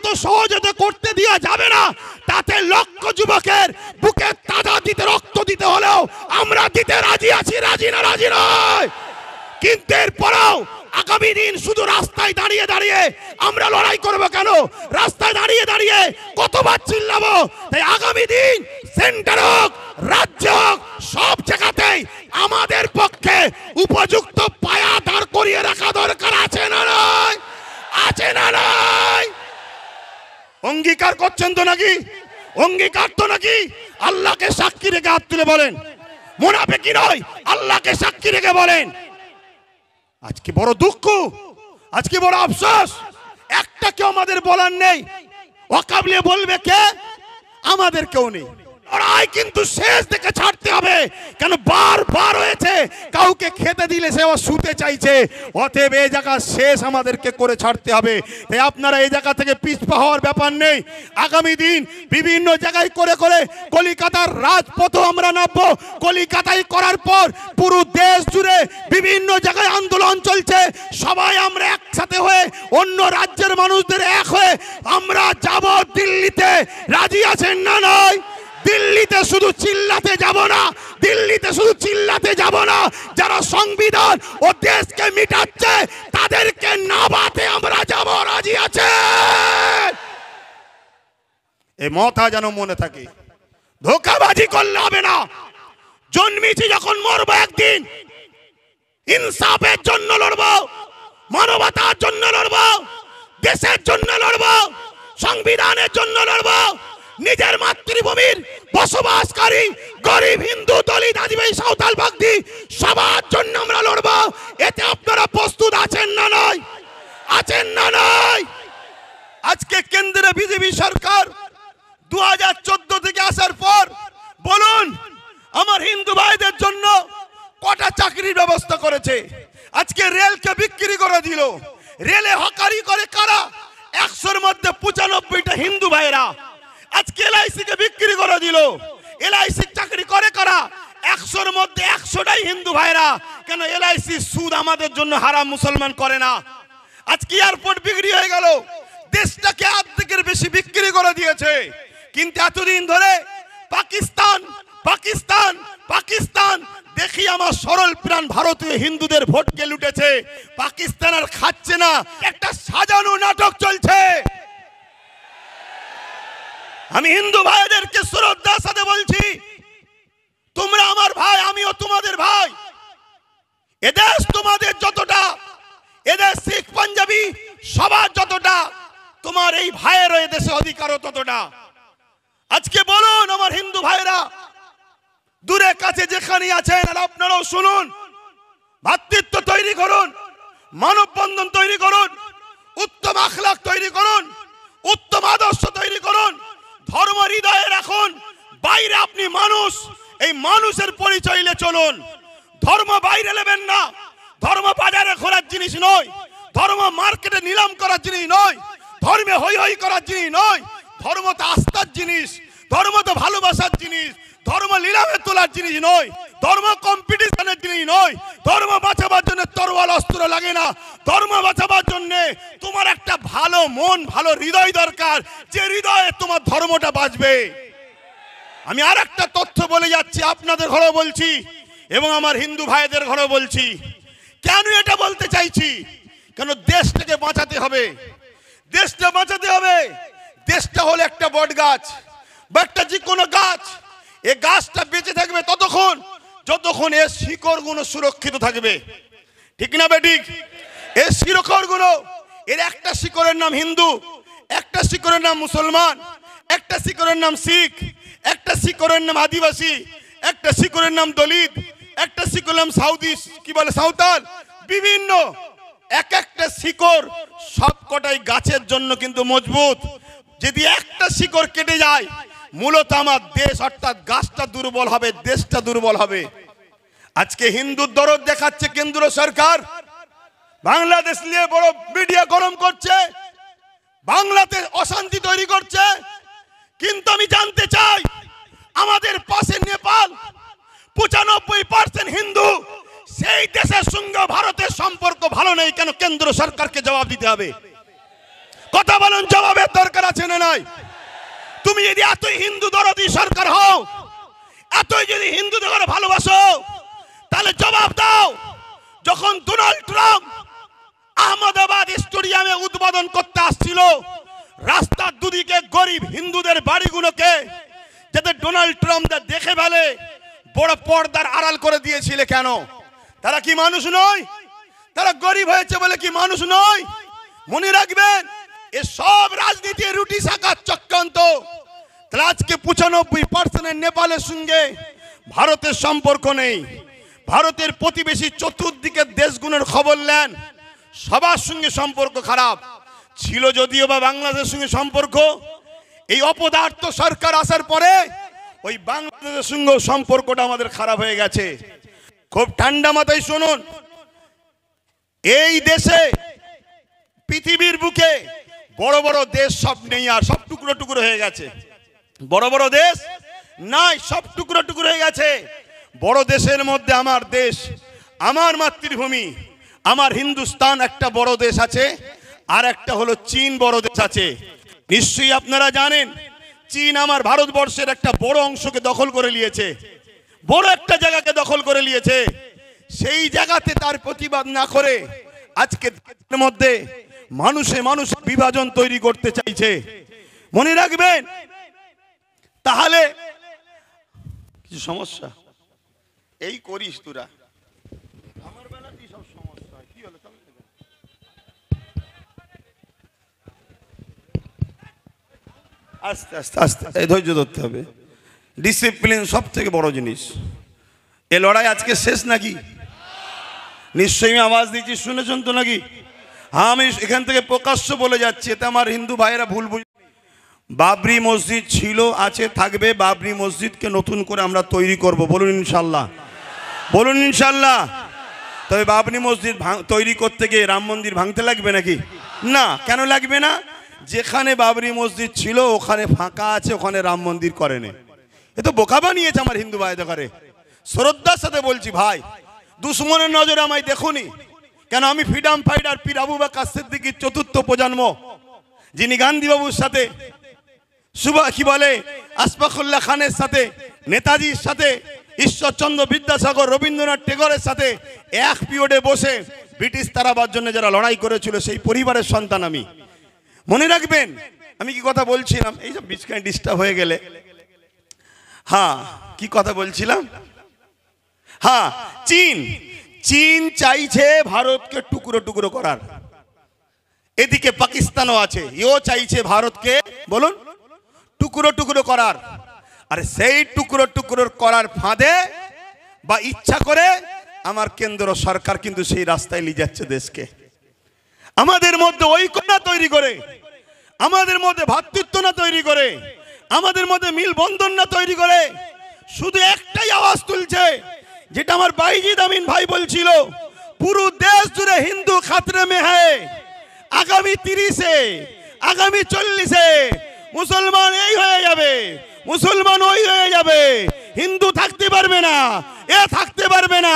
তো সহজে করতে দেওয়া যাবে না। তাতে লক্ষ যুবকের বুকে তাজা দিতে রক্ত দিতে হলেও আমরা দিতে রাজি আছি, রাজি না রাজি নয়। কিন্তু এরপরেও আগামী দিন শুধু রাস্তায় দাঁড়িয়ে দাঁড়িয়ে আমরা লড়াই করব কেন? রাস্তায় দাঁড়িয়ে দাঁড়িয়ে কতবার চিল্লাবো? তাই আগামী দিন সেন্টার হোক, রাজ্য হোক, সব জায়গাতেই আমাদের পক্ষে উপযুক্ত পায়া দাঁড় করিয়ে রাখা দরকার আছে না নয়? আছে না নয়? অঙ্গীকার করছেন তো নাকি? অঙ্গীকার তো নাকি? আল্লাহকে সাক্ষী রেখে হাত তুলে বলেন, মুনাফিকি নয়, আল্লাহকে সাক্ষী রেখে বলেন। আজকে বড় দুঃখ, আজকে বড় আফসোস, একটা কেউ আমাদের বলার নেই। ওয়াকাবলে বলবে কে? আমাদের কেউ নেই। লড়াই কিন্তু শেষ থেকে ছাড়তে হবে, কেন বারবার হয়েছে কাউকে খেতে দিলে সে আবার শুতে চাইছে। অতএব এই জায়গা শেষ আমাদেরকে করে ছাড়তে হবে। তাই আপনারা এই জায়গা থেকে পিছপা হওয়ার ব্যাপার নেই। আগামী দিন বিভিন্ন জায়গায় করে করে কলিকাতার রাজপথও আমরা নামবো। কলিকাতায় করার পর পুরো দেশ জুড়ে বিভিন্ন জায়গায় আন্দোলন চলছে। সবাই আমরা একসাথে হয়ে অন্য রাজ্যের মানুষদের এক হয়ে আমরা যাব দিল্লিতে। রাজি আছেন না নয়? দিল্লিতে শুধু চিল্লাতে যাব না, দিল্লিতে শুধু চিল্লাতে যাব না। যারা সংবিধান ও দেশকে মিটাচ্ছে তাদেরকে নাবাতে আমরা যাব। রাজি আছে? এই মাথা যেন মনে থাকে, ধোঁকাবাজি করলে হবে না। জন্মেছি যখন মরবো একদিন, ইনসাফের জন্য লড়বো, মানবতার জন্য লড়বো, দেশের জন্য লড়বো, সংবিধানের জন্য লড়বো। নিজের মাতৃভূমির বসবাসকারী গরিব হিন্দু, দলিত, আদিবাসী, সাঁওতাল, বাগদি সবার জন্য আমরা লড়বো। এতে আপনারা প্রস্তুত আছেন না নয়? আছেন না নয়? আজকে কেন্দ্রে বিজেপি সরকার 2014 থেকে আসার পর বলুন আমার হিন্দু ভাইদের জন্য কটা চাকরির ব্যবস্থা করেছে? আজকে রেলকে বিক্রি করে দিল। রেলে হকারি করে কারা? 100-র মধ্যে 95টা হিন্দু ভাইরা। আজকে এলআইসি কে বিক্রি করে দিল। এলআইসি চাকরি করে কারা? 100-র মধ্যে 100টাই হিন্দু ভাইরা। কেন? এলআইসি সুদ আমাদের জন্য হারাম, মুসলমান করে না। আজকে এয়ারপোর্ট বিক্রি হয়ে গেল, দেশটাকে অর্ধেকের বেশি বিক্রি করে দিয়েছে। কিন্তু এতদিন ধরে পাকিস্তান পাকিস্তান পাকিস্তান দেখি আমার সরল প্রাণ ভারতীয় হিন্দুদের ভোটকে লুটেছে। পাকিস্তান আর খাচ্ছে না, একটা সাজানো নাটক চলছে। আমি হিন্দু ভাইদেরকে শ্রদ্ধার সাথে বলছি, তোমরা আমার ভাই, আমিও তোমাদের ভাই। এদেশ তোমাদের যতটা, এদেশ শিখ পাঞ্জাবি সবার যতটা, তোমার এই ভাইয়েরও এদেশে অধিকারও ততটা। আজকে বলুন আমার হিন্দু ভাইরা, দূরে কাছে যেখানে আছেন, আর আপনারাও শুনুন, ভ্রাতৃত্ব তৈরি করুন, মানববন্ধন তৈরি করুন, উত্তম আখলাক তৈরি করুন, উত্তম আদর্শ তৈরি করুন, ধর্ম হৃদয়ে রাখুন। বাইরে আপনি মানুষ, এই মানুষের পরিচয় নিয়ে চলুন। ধর্ম বাইরে নেবেন না। ধর্ম বাজারে খোলার জিনিস নয়, ধর্ম মার্কেটে নিলাম করার জিনিস নয়, ধর্মে হই হই করার জিনিস নয়। ধর্ম তো আস্থার জিনিস, ধর্ম তো ভালোবাসার জিনিস, ধর্ম নিলামে তোলার জিনিস নয়, ধর্ম কম্পিটিশনের জিনিস নয়। ধর্ম বাঁচাবার জন্য তরোয়াল অস্ত্র লাগে না। ধর্ম বাঁচাবার জন্য তোমার একটা ভালো মন, ভালো হৃদয় দরকার, যে হৃদয়ে তোমার ধর্মটা বাঁচবে। আমি আর একটা তথ্য বলে যাচ্ছি, আপনাদের ঘরেও বলছি এবং আমার হিন্দু ভাইদের ঘরেও বলছি। কেন এটা বলতে চাইছি? কেন দেশটাকে বাঁচাতে হবে। দেশটা বাঁচাতে হবে। দেশটা হলো একটা বট গাছ বা একটা যে কোনো গাছ। এই গাছটা বেঁচে থাকবে ততক্ষণ যতক্ষণ এর শিকড়গুলো সুরক্ষিত থাকবে। ঠিক না বেঠিক? এর শিকড়গুলো, এর একটা শিকড়ের নাম হিন্দু, একটা শিকড়ের নাম মুসলমান, একটা শিকড়ের নাম শিখ, একটা শিকড়ের নাম আদিবাসী, একটা শিকড়ের নাম দলিত, একটা শিকড়ের নাম সাঁওতাল। বিভিন্ন এক একটা শিকড় সবকটাই গাছের জন্য কিন্তু মজবুত। যদি একটা শিকড় কেটে যায়, মূলত আমার দেশ অর্থাৎ গাছটা দুর্বল হবে, দেশটা দুর্বল হবে। আজকে হিন্দুর দরদ দেখাচ্ছে কেন্দ্র সরকার, বাংলাদেশ নিয়ে বড় মিডিয়া গরম করছে, বাংলাতে অশান্তি তৈরি করছে। কিন্তু আমি জানতে চাই, আমাদের পাশে নেপাল 95% হিন্দু, সেই দেশের সঙ্গে ভারতের সম্পর্ক ভালো নেই কেন? কেন্দ্র সরকারকে জবাব দিতে হবে। কথা বলুন, জবাবের দরকার আছে না নাই? তুমি যদি এতই হিন্দু দরদি সরকার হও, এতই যদি হিন্দুদের ভালোবাসো, তাহলে জবাব দাও। যখন ডোনাল্ড ট্রাম্প আহমেদাবাদ স্টেডিয়ামে উদ্বোধন করতে আসছিল, রাস্তার দুদিকে গরিব হিন্দুদের বাড়িগুলোকে যাতে ডোনাল্ড ট্রাম্প দেখে ফেলে বড় পর্দার আড়াল করে দিয়েছিল কেন? তারা কি মানুষ নয়? তারা গরিব হয়েছে বলে কি মানুষ নয়? মনে রাখবেন, এ সব রাজনীতির রুটি শাখার চক্রান্ত। তাহলে আজকে 95% নেপালের সঙ্গে ভারতের সম্পর্ক নেই। ভারতের প্রতিবেশী চতুর্দিকের দেশগুলোর খবর নেন, সবার সঙ্গে সম্পর্ক খারাপ ছিল। যদিও বা বাংলাদেশের সঙ্গে সম্পর্ক, এই অপদার্থ সরকার আসার পরে ওই বাংলাদেশের সঙ্গে সম্পর্কটা আমাদের খারাপ হয়ে গেছে। খুব ঠান্ডা মাথায় শুনুন, এই দেশে পৃথিবীর বুকে বড় বড় দেশ সব নেই, আর সব টুকরো টুকরো হয়ে গেছে। বড় বড় দেশ নাই, সব টুকরো টুকরো হয়ে গেছে। বড় দেশের মধ্যে আমার দেশ, আমার মাতৃভূমি, আমার হিন্দুস্তান একটা বড় দেশ আছে, আর একটা হলো চীন বড় দেশ আছে। নিশ্চয়ই আপনারা জানেন, চীন আমার ভারতবর্ষের একটা বড় অংশকে দখল করে নিয়েছে, বড় একটা জায়গাকে দখল করে নিয়েছে। সেই জায়গাতে তার প্রতিবাদ না করে আজকে মধ্যে মানুষে মানুষ বিভাজন তৈরি করতে চাইছে। মনে রাখবেন, তাহলে কিছু সমস্যা এই করিস তোরা, আমার বেলাতেই সব সমস্যা। কি হলো? আস্তে আস্তে আস্তে এই ধৈর্য ধরতে হবে। ডিসিপ্লিন সব থেকে বড় জিনিস। এ লড়াই আজকে শেষ নাকি? নিশ্চয়ই আমি আওয়াজ দিচ্ছি, শুনেছেন তো নাকি? হ্যাঁ, আমি এখান থেকে প্রকাশ্য বলে যাচ্ছি, এতে আমার হিন্দু ভাইয়েরা ভুল বুঝ। বাবরি মসজিদ ছিল, আছে, থাকবে। বাবরি মসজিদকে নতুন করে আমরা তৈরি করব, বলুন ইনশাল্লাহ, বলুন ইনশাল্লাহ। তবে বাবরি মসজিদ তৈরি করতে গিয়ে রাম মন্দির ভাঙতে লাগবে নাকি? না। কেন লাগবে না? যেখানে বাবরি মসজিদ ছিল ওখানে ফাঁকা আছে, ওখানে রাম মন্দির করেনি। এ তো বোকা বানিয়েছে আমার হিন্দু ভাইদের করে। শ্রদ্ধার সাথে বলছি ভাই, দুশ্মনের নজরে আমায় দেখুনি কেন? আমি ফ্রিডম ফাইটার পীর আবু বকর সিদ্দিকীর চতুর্থ প্রজন্ম, যিনি গান্ধী বাবুর সাথে, কি বলে, আশফাকুল্লাহ খানের সাথে, নেতাজির সাথে, ঈশ্বরচন্দ্র বিদ্যাসাগর, রবীন্দ্রনাথ টেগরের সাথে এক পিরিয়ডে বসে ব্রিটিশ তাড়াবার জন্য যারা লড়াই করেছিল, সেই পরিবারের সন্তান আমি। মনে রাখবেন আমি কি কথা বলছিলাম? এই সব বিছখানে ডিস্টার্ব হয়ে গেলে। হ্যাঁ, কি কথা বলছিলাম? হ্যাঁ, চীন চাইছে ভারতকে টুকরো টুকরো করার। এদিকে পাকিস্তানও আছে, এও চাইছে ভারতকে, বলুন, টুকরো টুকরো করার। আর সেই টুকরো টুকরো করার ফাঁদে বা ইচ্ছা করে আমার কেন্দ্র সরকার কিন্তু সেই রাস্তায় নিয়ে যাচ্ছে দেশকে। আমাদের মধ্যে ঐক্য না তৈরি করে, আমাদের মধ্যে ভ্রাতৃত্ব না তৈরি করে, আমাদের মধ্যে মিল বন্ধন না তৈরি করে, শুধু একটাই আওয়াজ তুলছে, যেটা আমার বাইজিদ আমিন ভাই বলছিল, পুরো দেশ জুড়ে হিন্দু খাতরে মে হ্যায়। আগামী 30-এ, আগামী 40-এ মুসলমান এই হয়ে যাবে, মুসলমান ওই হয়ে যাবে, হিন্দু থাকতে পারবে না, এ থাকতে পারবে না,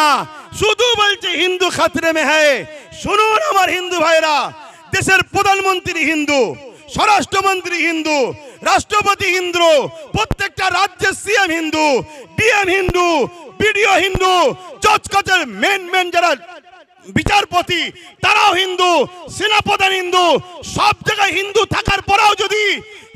শুধু বলছে হিন্দু খাতরে মে হ্যায়। শুনুন আমার হিন্দু ভাইরা, দেশের প্রধানমন্ত্রী হিন্দু, স্বরাষ্ট্রমন্ত্রী হিন্দু, রাষ্ট্রপতি হিন্দু, প্রত্যেকটা রাজ্যের CM Hindu, DM Hindu, BDO Hindu, জজ কোর্টের মেন যারা বিচারপতি তারাও হিন্দু, সেনাপ্রধান হিন্দু, সব জায়গায় হিন্দু থাকার পরেও যদি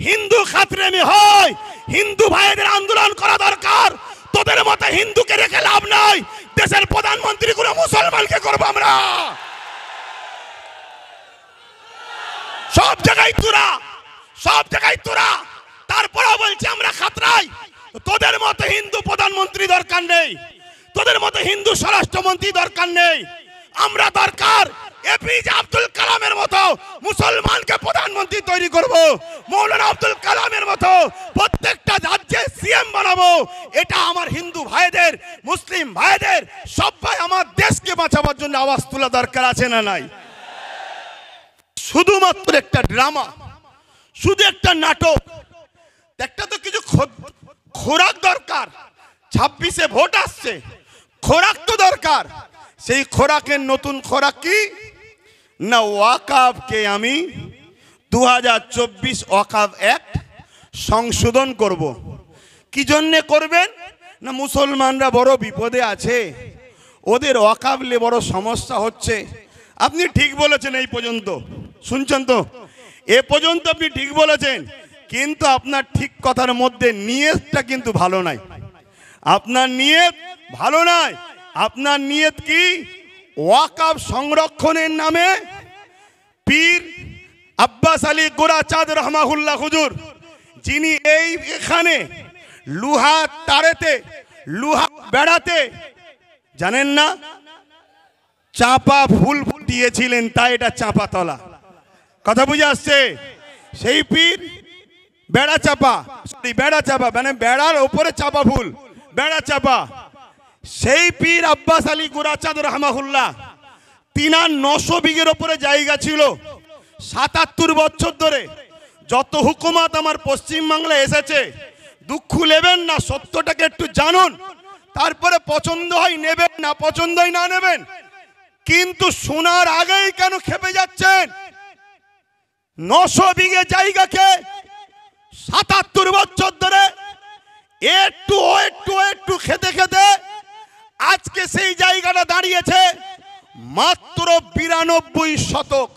হিন্দু খাতরেমি হয়, হিন্দু ভাইদের আন্দোলন করা দরকার। তোদের মতো হিন্দুকে রেখে লাভ নাই, দেশের প্রধানমন্ত্রী গুলো মুসলমানকে করবো আমরা। সব জায়গায় তোরা, সব জায়গায় তোরা, তারপরেও বলছি আমরা খাতরাই। তোদের মতো হিন্দু প্রধানমন্ত্রী দরকার নেই, তোদের মতো হিন্দু স্বরাষ্ট্রমন্ত্রী দরকার নেই। আমরা দরকার এপিজে আব্দুল কালামের মতো মুসলমানকে প্রধানমন্ত্রী তৈরি করব, মৌলানা আব্দুল কালামের মতো প্রত্যেকটা রাজ্যে সিএম বানাবো। এটা আমার হিন্দু ভাইদের, মুসলিম ভাইদের, সবাই আমার দেশকে বাঁচাবার জন্য আওয়াজ তোলা দরকার আছে না নাই? শুধুমাত্র একটা ড্রামা, শুধু একটা নাটক, একটা তো কিছু খোরাক দরকার। 26-এ ভোট আসছে, খোরাক তো দরকার। সেই খোরাকের নতুন খোরাক কি না? ওয়াকফকে আমি 2024 ওয়াকফ অ্যাক্ট সংশোধন করব। কি জন্যে করবেন না, মুসলমানরা বড় বিপদে আছে, ওদের ওয়াকফে বড় সমস্যা হচ্ছে। আপনি ঠিক বলেছেন, এই পর্যন্ত শুনছেন তো, এ পর্যন্ত আপনি ঠিক বলেছেন, কিন্তু আপনার ঠিক কথার মধ্যে নিয়তটা কিন্তু ভালো নাই। আপনার নিয়ত ভালো নাই। আপনার নিয়ত কি? ওয়াকফ সংরক্ষণের নামে পীর আব্বাস আলী গোরাচাঁদ রহমাহুল্লাহ হুজুর, যিনি এখানে লুহা তারেতে, লুহা বেড়াতে, জানেন না, চাপা ফুল দিয়েছিলেন, তাই এটা চাপা তলা। কথা বুঝে আসছে? সেই পীর বেড়া চাপা, বেড়া চাপা মানে বেড়ার ওপরে চাপা ফুল, বেড়া চাপা। সেই পীর আব্বাস আলী গোরাচাঁদ রহমাহুল্লাহ, তিনার 900 বিঘের ওপরে জায়গা ছিল। 77 বছর ধরে যত হুকুমত আমার পশ্চিমবাংলায় এসেছে, দুঃখ নেবেন না, সত্যটাকে একটু জানুন, তারপরে পছন্দ হয় নেবেন, না পছন্দ হয় না নেবেন, কিন্তু শোনার আগেই কেন খেপে যাচ্ছেন? 900 বিঘে জায়গাকে 77 বছর ধরে একটু একটু খেতে খেতে আজকে সেই জায়গাটা দাঁড়িয়েছে মাত্র 92 শতক।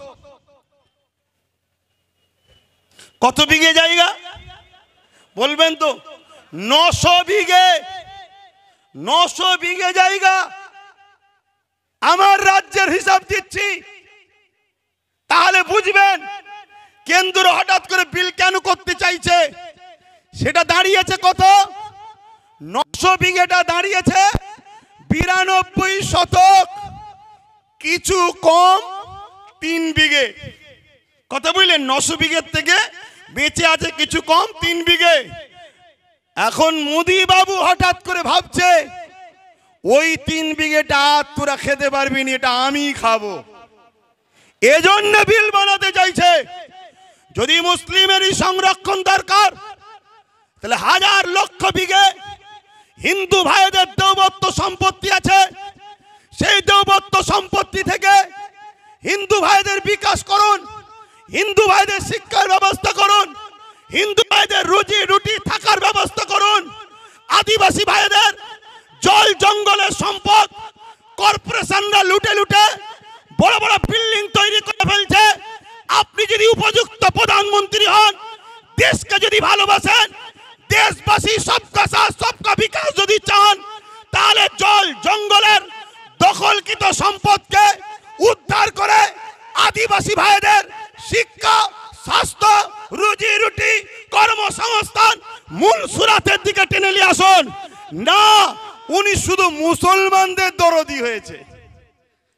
কত বিঘে জায়গা বলবেন তো? 900 বিঘে। 900 বিঘে জায়গা। আমার রাজ্যের হিসাব দিচ্ছি, তাহলে বুঝবেন কেন্দ্র হঠাৎ করে বিল কেন করতে চাইছে। সেটা দাঁড়িয়েছে কত? 900 বিঘেটা দাঁড়িয়েছে 92 শতক, কিছু কম 3 বিঘে। কথা বুঝলেন? 900 বিঘের থেকে বেঁচে আছে কিছু কম 3 বিঘে। এখন মোদি বাবু হঠাৎ করে ভাবছে ওই 3 বিঘেটা তোরা খেতে পারবি না, এটা আমি খাবো, এজন্য বিল বানাতে চাইছে। যদি মুসলিমেরই সংরক্ষণ দরকার, তাহলে হাজার লক্ষ বিঘে হিন্দু ভাইদের দেবত্ব সম্পত্তি আছে, সেই দেবত্ব সম্পত্তি থেকে হিন্দু ভাইদের বিকাশ করুন, হিন্দু ভাইদের শিক্ষার ব্যবস্থা করুন, হিন্দু ভাইদের রুজি রুটি থাকার ব্যবস্থা করুন। আদিবাসী ভাইদের জল জঙ্গলের সম্পদ কর্পোরেশনরা লুটে লুটে বড় বড় বিল্ডিং তৈরি করে ফেলছে। আপনি যদি উপযুক্ত প্রধানমন্ত্রী হন, দেশকে যদি ভালোবাসেন, দেশবাসী সবকা সাথ সবকা বিকাশ যদি চান, তাহলে জল জঙ্গলের দখলকৃত সম্পদকে উদ্ধার করে আদিবাসী ভাইদের শিক্ষা, স্বাস্থ্য, রুজি রুটি, কর্মসংস্থান মূল সুরাতের দিকে টেনে নিয়ে আসুন। না, উনি শুধু মুসলমানদের দরদি হয়েছে।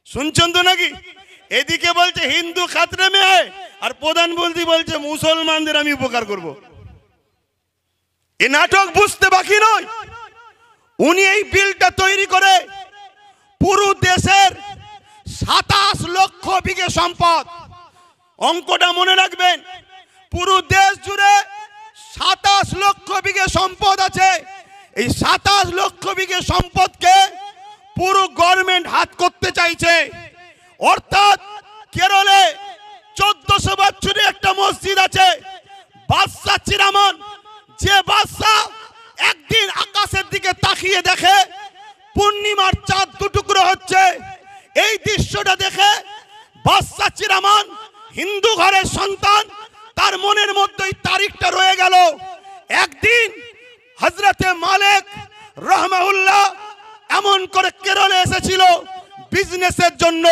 শুনছেন তো নাকি? এদিকে বলছে হিন্দু খাতরে মে হয়, আর প্রধানমন্ত্রী বলছে মুসলমানদের আমি উপকার করব। এই নাটক বুঝতে বাকি নয়। উনি এই বিলটা তৈরি করে পুরো দেশের 27 লক্ষ বিঘে সম্পদ, অঙ্কটা মনে রাখবেন, পুরো দেশ জুড়ে 27 লক্ষ বিঘে সম্পদ আছে। এই 27 লক্ষ বিঘে সম্পদকে পুরো গভর্নমেন্ট হাত করতে চাইছে। অর্থাৎ কেরলে 1400 বছরের একটা মসজিদ আছে, বাদশা চিরামান, যে বাদশা একদিন আকাশের দিকে তাকিয়ে দেখে পূর্ণিমার চাঁদ দুটুকরো হচ্ছে, এই দৃশ্যটা দেখে বাদশা চিরামান, হিন্দু ঘরের সন্তান, তার মনের মধ্যে তারিখটা রয়ে গেল। একদিন হযরতে মালিক রহমাহুল্লাহ এমন করে কেরলে এসেছিল বিজনেসের জন্য।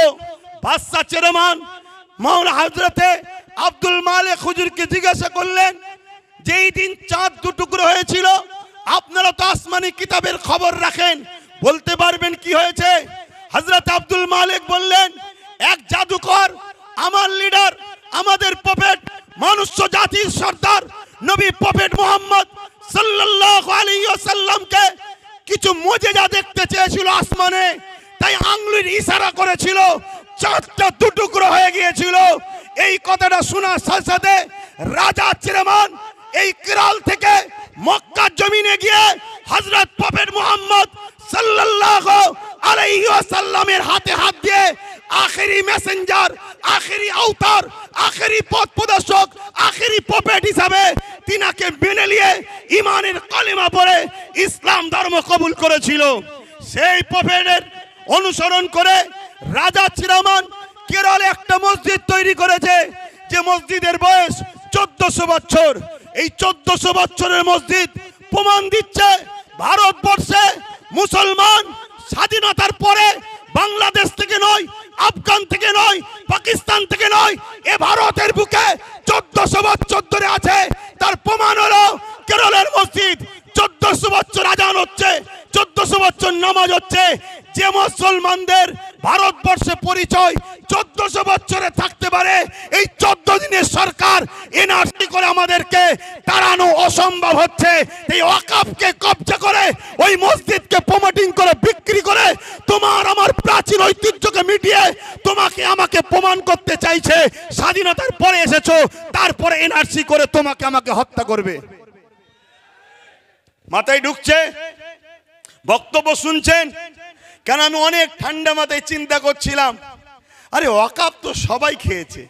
বাদশা চেয়ারম্যান মাওলানা হযরতে আব্দুল মালিক হুজুরকে জিজ্ঞাসা করলেন যে এই দিন চাঁদ দুটুকরো হয়েছিল, আপনারা তো আসমানি কিতাবের খবর রাখেন, বলতে পারবেন কি হয়েছে? হযরত আব্দুল মালিক বললেন, এক জাদুকর আমার লিডার, আমাদের প্রফেট, মনুষ্য জাতির সর্দার নবী প্রফেট মুহাম্মদ সাল্লাল্লাহু আলাইহি ওয়াসাল্লামকে কিছু মুজিজা দেখতে চেয়েছিল আসমানে, তাই আঙ্গুলের ইশারা করেছিল, চাঁদটা দুটুকরো হয়ে গিয়েছিল। এই কথাটা শোনার সাথে সাথে রাজা চেয়ারম্যান এই কেরল থেকে মক্কার জমিনে গিয়ে হযরত প্রফেট মুহাম্মদ সাল্লাল্লাহু আলাইহি ওয়াসাল্লামের হাতে হাত দিয়ে আখেরি মেসেঞ্জার, আখেরি আওতার, আখেরি পথ প্রদর্শক, আখেরি পপেট হিসাবে তিনাকে মেনে নিয়ে ইমানের কালেমা পড়ে ইসলাম ধর্ম কবুল করেছিল। সেই পপেটের অনুসরণ করে রাজা চিরামান কেরলে একটা মসজিদ তৈরি করেছে, যে মসজিদের বয়স 1400 বছর। এই 1400 বছরের মসজিদ প্রমাণ দিচ্ছে ভারতবর্ষে মুসলমান স্বাধীনতার পরে বাংলাদেশ থেকে নয়, আফগান থেকে নয়, পাকিস্তান থেকে নয়, এ ভারতের বুকে 1400 বছর ধরে আছে। তার প্রমাণ হলো কেরলের মসজিদ। 1400 বছর আজান হচ্ছে, 1400 বছর নামাজ হচ্ছে। যে মুসলমানদের ভারতবর্ষে পরিচয় 1400 বছরে থাকতে পারে, এই 14 দিনের সরকার এনআরসি করে আমাদেরকে তাড়ানো অসম্ভব হচ্ছে। এই ওয়াকফকে কবজা করে, ওই মসজিদকে প্রমোটিং করে, বিক্রি করে তোমার আমার প্রাচীন ঐতিহ্যকে মিটিয়ে তোমাকে আমাকে প্রমাণ করতে চাইছে স্বাধীনতার পরে এসেছো, তারপরে এনআরসি করে তোমাকে আমাকে হত্যা করবে। মাথায় ঢুকছে? বক্তব্য শুনছেন? কেন আমি অনেক ঠান্ডা মাথায় চিন্তা করছিলাম, আরে ওয়াকফ তো সবাই খেয়েছে,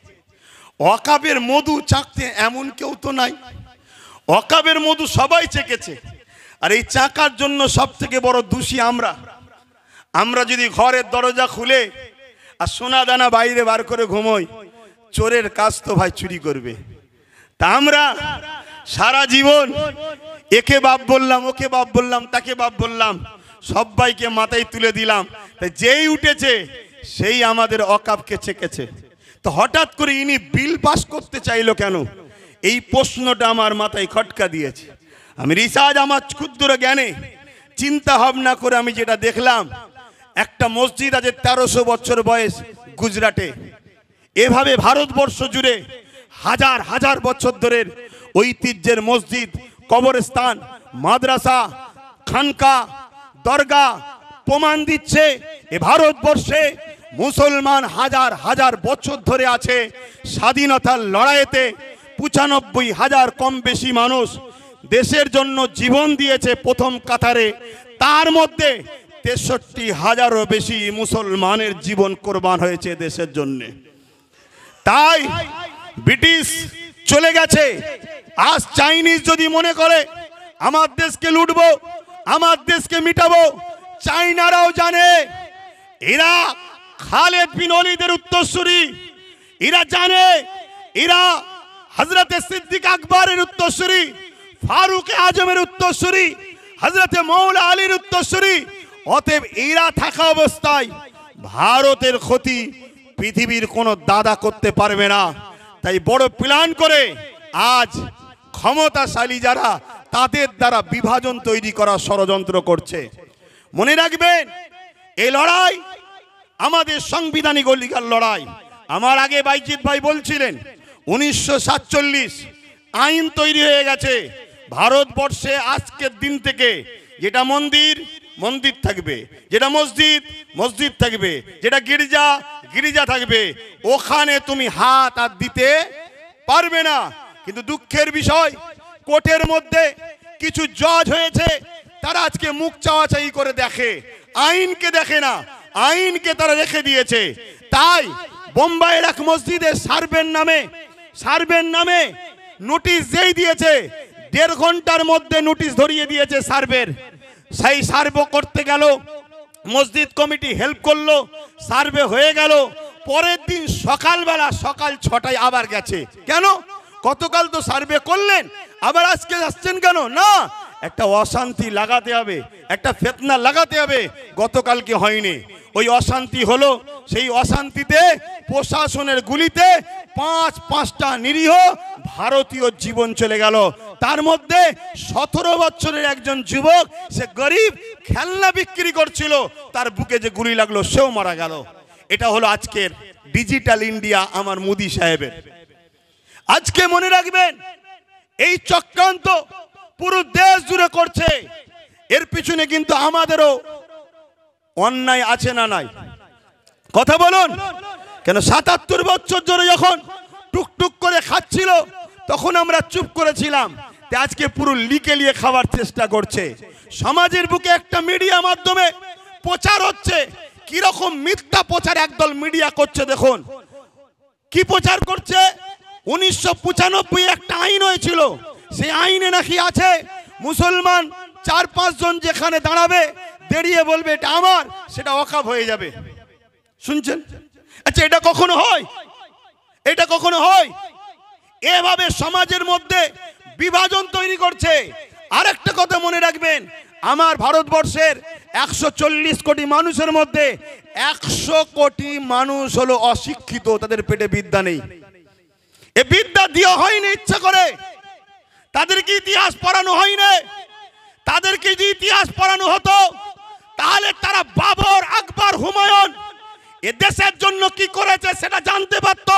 ওয়াকফের মধু চাকতে এমন কেউ তো নাই। ওয়াকফের মধু সবাই চেকেছে, আর এই চাকার জন্য সব থেকে বড় দোষী আমরা। আমরা যদি ঘরের দরজা খুলে আর সোনা দানা বাইরে বার করে ঘুমোই, চোরের কাজ তো ভাই চুরি করবে। তা আমরা সারা জীবন একে বাপ বললাম, ওকে বাপ বললাম, তাকে বাপ বললাম, সবাইকে মাথায় তুলে দিলাম। তাই যেই উঠেছে সেই আমাদের ওয়াকফকে চেকেছে। তো হঠাৎ করে ইনি বিল পাস করতে চাইলো কেন? এই প্রশ্নটা আমার মাথায় খটকা দিয়েছে। আমি রিসার্চ, আমার ক্ষুদ্র জ্ঞানে চিন্তা ভাবনা করে আমি যেটা দেখলাম, একটা মসজিদ আছে 1300 বছর বয়স গুজরাটে। এভাবে ভারতবর্ষ জুড়ে হাজার হাজার বছর ধরে ঐতিহ্যের মসজিদ, কবরস্থান, মাদ্রাসা, খানকা, দরগা প্রমাণ দিচ্ছে এ ভারতবর্ষে মুসলমান হাজার হাজার বছর ধরে আছে। স্বাধীনতার লড়াইতে 95,000 কম বেশি মানুষ দেশের জন্য জীবন দিয়েছে প্রথম কাতারে। তার মধ্যে 63,000-এরও বেশি মুসলমানের জীবন কোরবান হয়েছে দেশের জন্য। তাই ব্রিটিশ চলে গেছে। আজ চাইনিজ যদি মনে করে আমার দেশকে লুটবো, আমার দেশকে মিটাবো, চাইনারাও জানে এরা খালেদ বিন ওলীদের উত্তরসূরি। এরা জানে এরা হযরতে সিদ্দিক আকবরের উত্তরসূরি, ফারুক আজমের উত্তরসূরি, হযরতে মৌলা আলীর উত্তরসূরি। অতএব এরা থাকা অবস্থায় ভারতের ক্ষতি পৃথিবীর কোনো দাদা করতে পারবে না। তাই বড় প্ল্যান করে আজ ক্ষমতাশালী যারা, তাদের দ্বারা বিভাজন তৈরি করার ষড়যন্ত্র করছে। মনে রাখবেন, এই লড়াই আমাদের সাংবিধানিক অধিকার লড়াই। আমার আগে বাইজিৎ ভাই বলছিলেন 1947 আইন তৈরি হয়ে গেছে ভারতবর্ষে। আজকের দিন থেকে যেটা মন্দির মন্দির থাকবে, যেটা মসজিদ মসজিদ থাকবে, যেটা গির্জা গির্জা থাকবে, ওখানে তুমি হাত আর দিতে পারবে না। কিন্তু দুঃখের বিষয়, কোর্টের মধ্যে কিছু জজ হয়েছে, তারা আজকে মুখ চাওয়াচাই করে দেখে, আইনকে দেখে না, আইনকে তারা রেখে দিয়েছে। তাই বোম্বাইয়ের এক মসজিদে সার্ভের নামে নোটিশ যেই দিয়েছে, 1.5 ঘন্টার মধ্যে নোটিশ ধরিয়ে দিয়েছে সার্ভের। সেই সার্ভে করতে গেল, মসজিদ কমিটি হেল্প করলো, সার্ভে হয়ে গেল। পরের দিন সকালবেলা সকাল 6টায় আবার গেছে। কেন? গতকাল তো সার্ভে করলেন, আবার আজকে আসছেন কেন? না, একটা অশান্তি লাগাতে হবে, একটা ফিতনা লাগাতে হবে। গতকালকে হয়নি, ওই অশান্তি হলো। সেই অশান্তিতে প্রশাসনের গুলিতে 5টা নিরীহ ভারতীয় জীবন চলে গেল। তার মধ্যে 17 বছরের একজন যুবক, সে গরিব, খেলনা বিক্রি করছিল, তার বুকে যে গুলি লাগলো সেও মারা গেল। এটা হলো আজকের ডিজিটাল ইন্ডিয়া আমার মোদি সাহেবের। আজকে মনে রাখবেন, এই চক্রান্ত পুরো দেশ জুড়ে করছে। এর পিছনে কিন্তু আমাদেরও অন্যায় আছে না নাই? কথা বলুন। কেন 77 বছর ধরে যখন টুকটুক করে খাচ্ছিল তখন আমরা চুপ করেছিলাম। আজকে পুরো লিকে খাওয়ার চেষ্টা করছে। সমাজের বুকে একটা মিডিয়া মাধ্যমে প্রচার হচ্ছে, কিরকম মিথ্যা প্রচার একদল মিডিয়া করছে দেখুন। কি প্রচার করছে? 1995 একটা আইন হয়েছিল, সেই আইনে নাকি আছে মুসলমান 4-5 জন যেখানে দাঁড়াবে দাঁড়িয়ে বলবে এটা আমার, সেটা ওয়াকফ হয়ে যাবে। শুনছেন? আচ্ছা, এটা কখনো হয়? এটা কখনো হয়? এভাবে সমাজের মধ্যে বিভাজন তৈরি করছে। আরেকটা কথা মনে রাখবেন, আমার ভারতবর্ষের 140 কোটি মানুষের মধ্যে 100 কোটি মানুষ হলো অশিক্ষিত, তাদের পেটে বিদ্যা নেই। এ বিদ্যা দেওয়া হয়নি ইচ্ছা করে, তাদেরকে ইতিহাস পড়ানো হয়নি। তাদেরকে যদি ইতিহাস পড়ানো হতো তাহলে তারা বাবর, আকবর, হুমায়ুন এ দেশের জন্য কি করেছে সেটা জানতে পারত।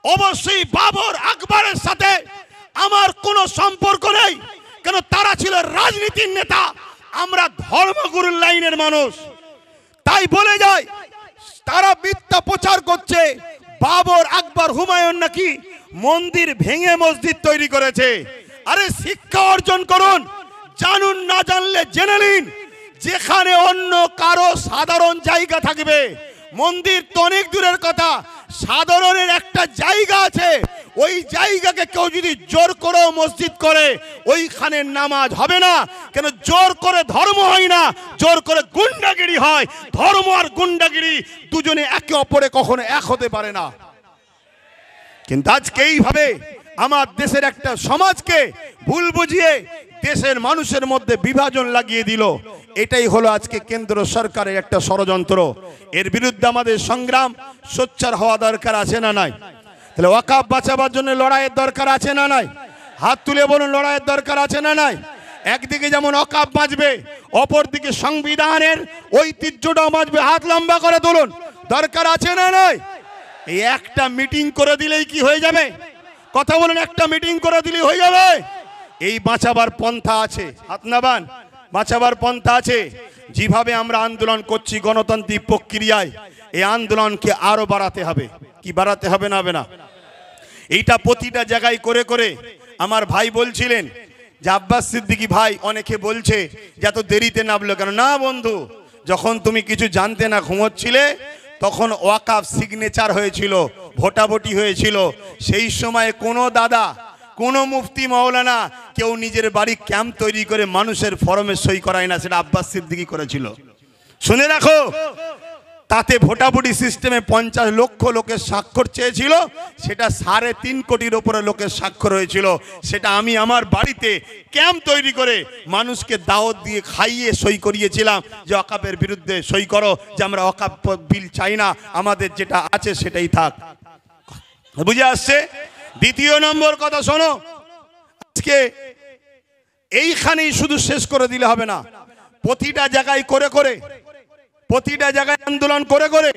অবশ্যই বাবর, আকবরের সাথে আমার কোনো সম্পর্ক নেই, কেন তারা ছিল রাজনীতির নেতা, আমরা ধর্মগুরুর লাইনের মানুষ। তাই বলে যায় তারা মিথ্যা প্রচার করছে বাবর, আকবর, হুমায়ুন নাকি মন্দির ভেঙে মসজিদ তৈরি করেছে। আরে শিক্ষা অর্জন করুন, জানুন, না জানলে জেনে নিন। যেখানে অন্য কারো সাধারণ জায়গা থাকবে, মন্দির তো অনেক দূরের কথা, সাধারণের একটা জায়গা আছে, ওই জায়গাকে কেউ যদি জোর করে মসজিদ করে ওইখানে নামাজ হবে না। কেন? জোর করে ধর্ম হয় না, জোর করে গুন্ডাগিরি হয়। ধর্ম আর গুন্ডাগিরি দুজনে একে অপরে কখনো এক হতে পারে না। কিন্তু আজকে এইভাবে আমার দেশের একটা সমাজকে ভুল বুঝিয়ে দেশের মানুষের মধ্যে বিভাজন লাগিয়ে দিল। এটাই হলো আজকে কেন্দ্র সরকারের একটা ষড়যন্ত্র। এর বিরুদ্ধে আমাদের সংগ্রাম সোচ্চার হওয়া দরকার আছে না নাই? তাহলে ওয়াকফ বাঁচাবার জন্য লড়াইয়ের দরকার আছে না নাই? হাত তুলে বলুন, লড়াইয়ের দরকার আছে না নাই? একদিকে যেমন ওয়াকফ বাঁচবে, অপরদিকে সংবিধানের ঐতিহ্যটাও বাঁচবে। হাত লম্বা করে তুলুন, দরকার আছে না নাই? এই একটা মিটিং করে দিলেই কি হয়ে যাবে? কথা বলুন, একটা মিটিং করে দিলেই হয়ে যাবে? এই বাঁচাবার পন্থা আছে, হাত নামান, বাঁচাবার পন্থা আছে। যেভাবে আমরা আন্দোলন করছি গণতান্ত্রিক প্রক্রিয়ায়, এই আন্দোলনকে আরো বাড়াতে হবে। কি বাড়াতে হবে না হবে না? এইটা প্রতিটা জায়গায় করে করে আমার ভাই বলছিলেন যে আব্বাস সিদ্দিকী ভাই, অনেকে বলছে যে এত দেরিতে নামলো কেন? না বন্ধু, যখন তুমি কিছু জানতে না ঘুমোচ্ছিলে তখন ওয়াকফ সিগনেচার হয়েছিল, ভোটাভুটি হয়েছিল। সেই সময় কোনো দাদা, কোনো মুফতি মাওলানা কেউ নিজের বাড়ি ক্যাম্প তৈরি করে মানুষের ফরমে সই করায় না, সেটা আব্বাস সিদ্দিকী করেছিল। শুনে রাখো, তাতে ভোটাভুটি সিস্টেমে 50 লক্ষ লোকের স্বাক্ষর চেয়েছিল, সেটা 3.5 কোটির উপরে লোকের স্বাক্ষর হয়েছিল। সেটা আমি আমার বাড়িতে ক্যাম্প তৈরি করে মানুষকে দাওয়াত দিয়ে খাইয়ে সই করিয়েছিলাম যে ওয়াকফের বিরুদ্ধে সই করো, যে আমরা ওয়াকফ বিল চাই না, আমাদের যেটা আছে সেটাই থাক। বুঝে আসছে? দ্বিতীয় নম্বর কথা শোনো, আজকে এইখানেই শুধু শেষ করে দিলে হবে না, প্রতিটা জায়গায় করে করে, প্রতিটা জায়গায় আন্দোলন করে করে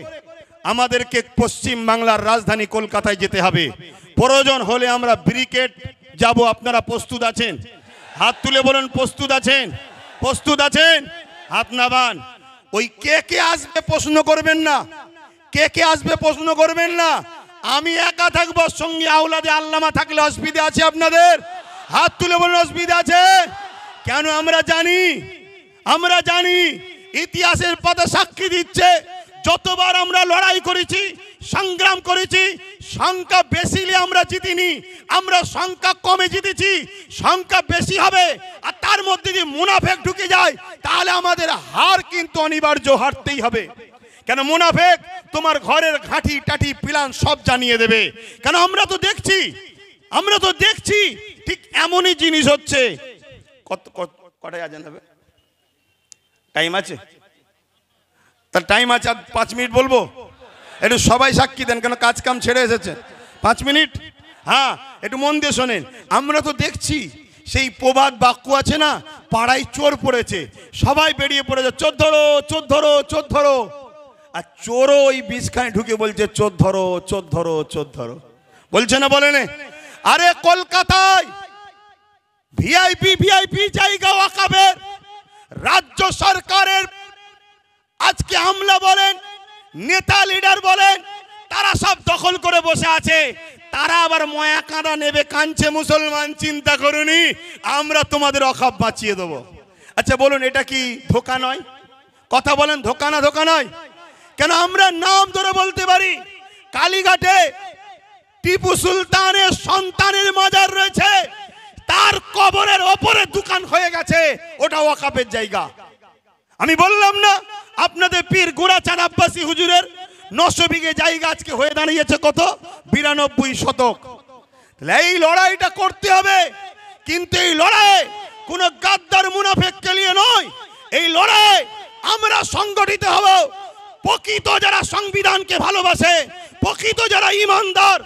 আমাদেরকে পশ্চিম বাংলার রাজধানী কলকাতায় যেতে হবে। প্রয়োজন হলে আমরা ব্রিগেড যাব। আপনারা প্রস্তুত আছেন? হাত তুলে বলুন, প্রস্তুত আছেন? প্রস্তুত আছেন? হাত নামান। ওই কে কে আসবে প্রশ্ন করবেন না, কে কে আসবে প্রশ্ন করবেন না। আমি একা থাকবো, সঙ্গে আওলাদে আল্লামা থাকলে অসুবিধা আছে আপনাদের? হাত তুলে বলুন, অসুবিধা আছে? কেন? আমরা জানি, আমরা জানি, ইতিহাসের পাতা সাক্ষী দিচ্ছে, যতবার আমরা লড়াই করেছি, সংগ্রাম করেছি, সংখ্যা বেশি হলে আমরা জিতিনি, আমরা সংখ্যা কমে জিতেছি। সংখ্যা বেশি হবে আর তার মধ্যে যদি মুনাফেক ঢুকে যায় তাহলে আমাদের হার কিন্তু অনিবার্য, হারতেই হবে। কেন? মুনাফেক তোমার ঘরের ঘাঁটি টাটি প্ল্যান সব জানিয়ে দেবে। কেন? আমরা তো দেখছি, আমরা তো দেখছি ঠিক এমনই জিনিস হচ্ছে। কটায় আজান হবে? টাইম আছে? তার টাইম আছে, 5 মিনিট বলবো। একটু সবাই সাক্ষী দেন, কেন কাজ কাম ছেড়ে এসেছে। 5 মিনিট, হ্যাঁ, একটু মন দিয়ে শোনেন। আমরা তো দেখছি সেই প্রবাদ বাক্য আছে না, পাড়ায় চোর পড়েছে, সবাই বেরিয়ে পড়েছে, চোর ধরো, চোর ধরো, চোর ধরো। আর চোরও ওই বিষখানে ঢুকে বলছে চোর ধরো, চোর ধরো, চোর ধরো, বলছে না? বলে না? আরে কলকাতায় ভিআইপি ভিআইপি জায়গা ওয়াকফের, রাজ্য সরকারের আজকে আমলা বলেন, নেতা লিডার বলেন, তারা সব দখল করে বসে আছে। তারা আবার ময়া কাঁদা নেবে, কাঁদছে মুসলমান, চিন্তা করুনি, আমরা তোমাদের ওয়াকফ বাঁচিয়ে দেবো। আচ্ছা বলুন, এটা কি ধোঁকা নয়? কথা বলেন, ধোঁকা না ধোঁকা নয়? কেন আমরা নাম ধরে বলতে পারি। কালীঘাটে টিপু সুলতানের সন্তানের মাজার রয়েছে, তার কবরের ওপরে দোকান হয়ে গেছে, ওটা ওয়াকাফের জায়গা। আমি বললাম না আপনাদের পীর গোড়াচাঁদ আব্বাসী হুজুরের 900 বিঘে জায়গা আজকে হয়ে দাঁড়িয়েছে কত, 92 শতক। এই লড়াইটা করতে হবে, কিন্তু এই লড়াই কোন গাদ্দার মুনাফিককে নিয়ে নয়। এই লড়াই আমরা সংগঠিত হব, প্রকৃত যারা সংবিধানকে ভালোবাসে, প্রকৃত যারা ইমানদার,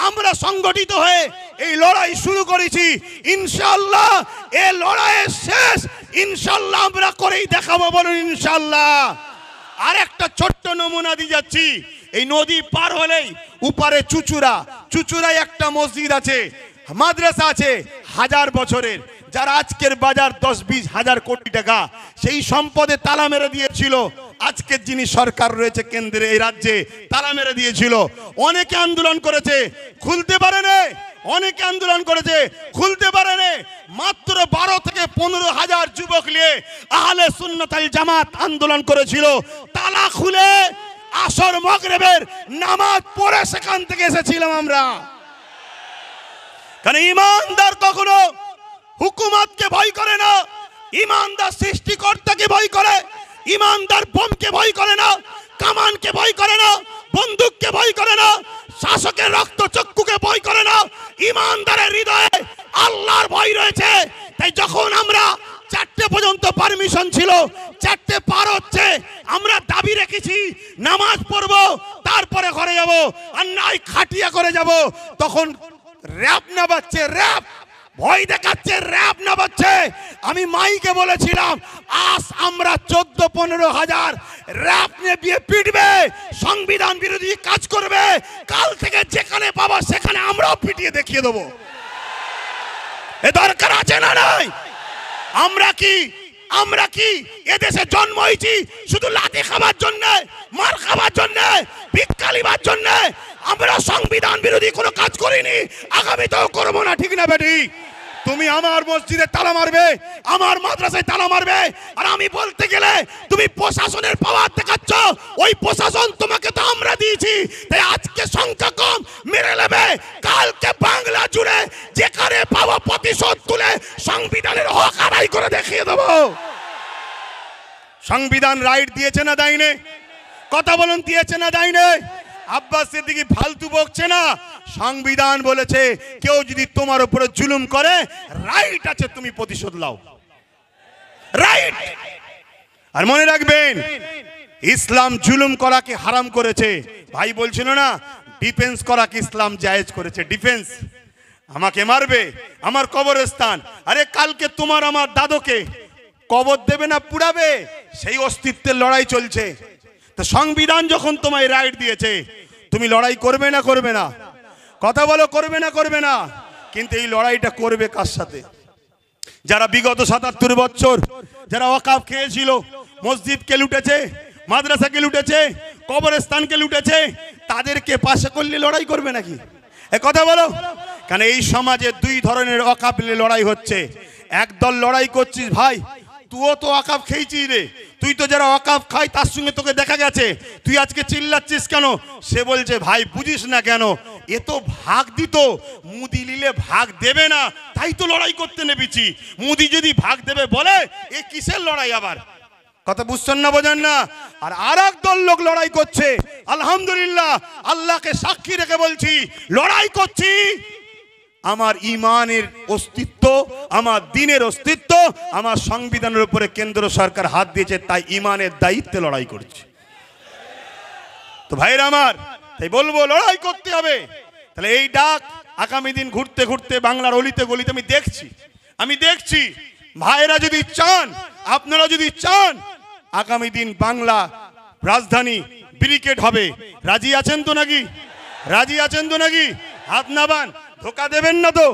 আমরা সংগঠিত হয়ে এই লড়াই শুরু করেছি। ইনশাআল্লাহ এই লড়াইয়ের শেষ ইনশাআল্লাহ আমরা করেই দেখাবো, বলুন ইনশাআল্লাহ। আর একটা ছোট্ট নমুনা দিয়ে যাচ্ছি, এই নদী পার হলেই উপারে চুচুড়ায় একটা মসজিদ আছে, মাদ্রাসা আছে 1000 বছরের, যার আজকের বাজার 10-20 হাজার কোটি টাকা, সেই সম্পদে তালা মেরে দিয়েছিল আজকের যিনি সরকার রয়েছে কেন্দ্রে, এই রাজ্যে তালা মেরে দিয়েছিল। অনেকে আন্দোলন করেছে, খুলতে পারেনি, অনেকে আন্দোলন করেছে, খুলতে পারেনি। মাত্র 12 থেকে 15 হাজার যুবক নিয়ে আহলে সুন্নাত ওয়াল জামাত আন্দোলন করেছিল, তালা খুলে আসর মাগরিবের নামাজ পড়ে সেখান থেকে এসেছিলাম আমরা। কারণ ইমানদার কখনো হুকুমতকে ভয় করে না, ইমানদার সৃষ্টিকর্তাকে ভয় করে, ইমানদার বোমকে ভয় করে না, কামানকে ভয় করে না, বন্দুককে ভয় করে না, শাসকের রক্তচক্ষুকে ভয় করে না। ইমানদারের হৃদয়ে আল্লাহর ভয় রয়েছে। তাই যখন আমরা 4টে পর্যন্ত পারমিশন ছিল, 4টে পার হচ্ছে, আমরা দাবি রেখেছি নামাজ পড়বো, তারপরে ঘরে যাব, আর নাই খাটিয়া করে যাব। তখন র‍্যাব না বাজছে, র‍্যাব ভয় দেখাচ্ছে, র‍্যাব না বাজছে। আমি মাইকে বলেছিলাম আজ আমরা 14-15 হাজার র‍্যাব নিয়ে পিটবে, সংবিধান বিরোধী কাজ করবে, কাল থেকে যেখানে পাবো সেখানে আমরাও পিটিয়ে দেখিয়ে দেবো। এ দরকার আছে না নাই? আমরা কি এদেশে জন্ম হয়েছি শুধু লাঠি খাবার জন্য, মার খাবার জন্য, ভিক্ষা লিবার জন্য? আমরা সংবিধান বিরোধী কোনো কাজ করিনি, আগামীতেও করবো না, ঠিক না বেটি? তুমি আমার মসজিদে তালা মারবে, আমার মাদ্রাসায় তালা মারবে, আর আমি বলতে গেলে তুমি প্রশাসনের পাওয়ার দেখাচ্ছ, ওই প্রশাসন তোমাকে তো আমরা দিয়েছি। তাই আজকে সংখ্যা কম মেরে নেবে, কালকে বাংলা জুড়ে যেখানে পাবো প্রতিশোধ তুলে সংবিধানের হক আদায় করে দেখিয়ে দেবো। সংবিধান রাইট দিয়েছে না দেয়নি? কথা বলুন, দিয়েছে না দেয়নি? আব্বাস সিদ্দিকী ফালতু বকছে না, সংবিধান বলেছে কেউ যদি তোমার উপরে জুলুম করে রাইট আছে তুমি প্রতিশোধ নাও, রাইট। আর মনে রাখবেন ইসলাম জুলুম করাকে হারাম করেছে। ভাই বলছিল না ডিফেন্স করাকে ইসলাম জায়েজ করেছে। ডিফেন্স, আমাকে মারবে, আমার কবরস্থান, আরে কালকে তোমার আমার দাদুকে কবর দেবে না পুড়াবে, সেই অস্তিত্বের লড়াই চলছে। তো সংবিধান যখন তোমায় রাইট দিয়েছে তুমি লড়াই করবে না করবে না? কথা বলো, করবে না করবে না? কিন্তু এই লড়াইটা করবে কার সাথে? যারা বিগত 77 বছর যারা ওয়াকাফ খেয়েছিল, মসজিদকে লুটেছে, মাদ্রাসাকে লুটেছে, কবরস্থানকে লুটেছে, তাদেরকে পাশে করলে লড়াই করবে নাকি? এ কথা বলো। কারণ এই সমাজে 2 ধরনের ওয়াকাফ নিয়ে লড়াই হচ্ছে। একদল লড়াই করছিস ভাই, তুইও তো ওয়াকাফ খেয়েছিস রে, তুই তো যারা ওয়াকাফ খায় তার সঙ্গে তোকে দেখা গেছে, তুই আজকে চিল্লাচ্ছিস কেন? সে বলছে ভাই বুঝিস না কেন, এ তো ভাগ দিত, মুদি নিলে ভাগ দেবে না, তাই তো লড়াই করতে নেমেছি। মুদি যদি ভাগ দেবে বলে এ কিসের লড়াই আবার? কথা বুঝছেন না, বোঝেন না? আর এক দল লোক লড়াই করছে, আলহামদুলিল্লাহ আল্লাহকে সাক্ষী রেখে বলছি লড়াই করছি আমার ইমানের অস্তিত্ব, আমার দ্বীনের অস্তিত্ব, আমার সংবিধানের উপরে কেন্দ্র সরকার হাত দিয়েছে, তাই ইমানের দায়িত্বে লড়াই করছে। তো ভাইরা আমার, তাই বলবো লড়াই করতে হবে। তাহলে এই ডাক আগামী দিন ঘুরতে ঘুরতে বাংলার অলিতে গলিতে আমি দেখছি ভাইরা যদি চান, আপনারা যদি চান আগামী দিন বাংলা রাজধানী ব্রিগেড হবে, রাজি আছেন তো নাকি? রাজি আছেন তো নাকি? হাত নাবান। ধোকা দেবেন না তো?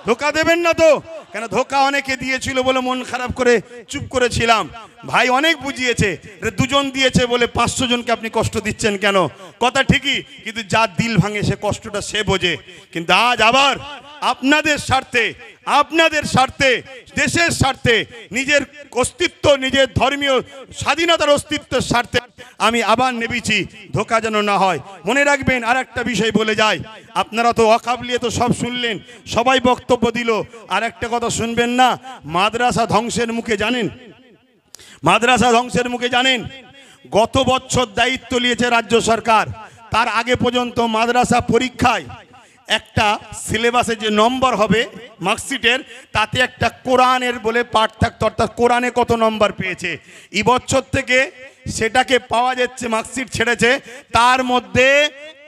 ধোকা দেবেন না তো? কেন ধোকা অনেকে দিয়েছিল বলে মন খারাপ করে চুপ করেছিলাম। ভাই অনেক বুঝিয়েছে, 2 জন দিয়েছে বলে 500 জনকে আপনি কষ্ট দিচ্ছেন কেন? কথা ঠিকই, কিন্তু যার দিল ভাঙে সে কষ্টটা সে বোঝে। কিন্তু আজ আবার আপনাদের স্বার্থে, দেশের স্বার্থে, নিজের অস্তিত্ব, নিজের ধর্মীয় স্বাধীনতার অস্তিত্বের স্বার্থে আমি আবার নেবেছি, ধোকা যেন না হয়। মনে রাখবেন আর একটা বিষয় বলে যাই, আপনারা তো ওয়াকফ নিয়ে তো সব শুনলেন, সবাই বক্তব্য দিল, আর একটা কথা শুনবেন না? মাদ্রাসা ধ্বংসের মুখে, জানেন মাদ্রাসা ধ্বংসের মুখে জানেন গত বছর দায়িত্ব নিয়েছে রাজ্য সরকার, তার আগে পর্যন্ত মাদ্রাসা পরীক্ষায় একটা সিলেবাসে যে নম্বর হবে মার্কশিটের, তাতে একটা কোরআনের বলে পাঠ থাকতো, অর্থাৎ কোরআনে কত নম্বর পেয়েছে। এই বছর থেকে সেটাকে পাওয়া যাচ্ছে, মার্কশিট ছেড়েছে, তার মধ্যে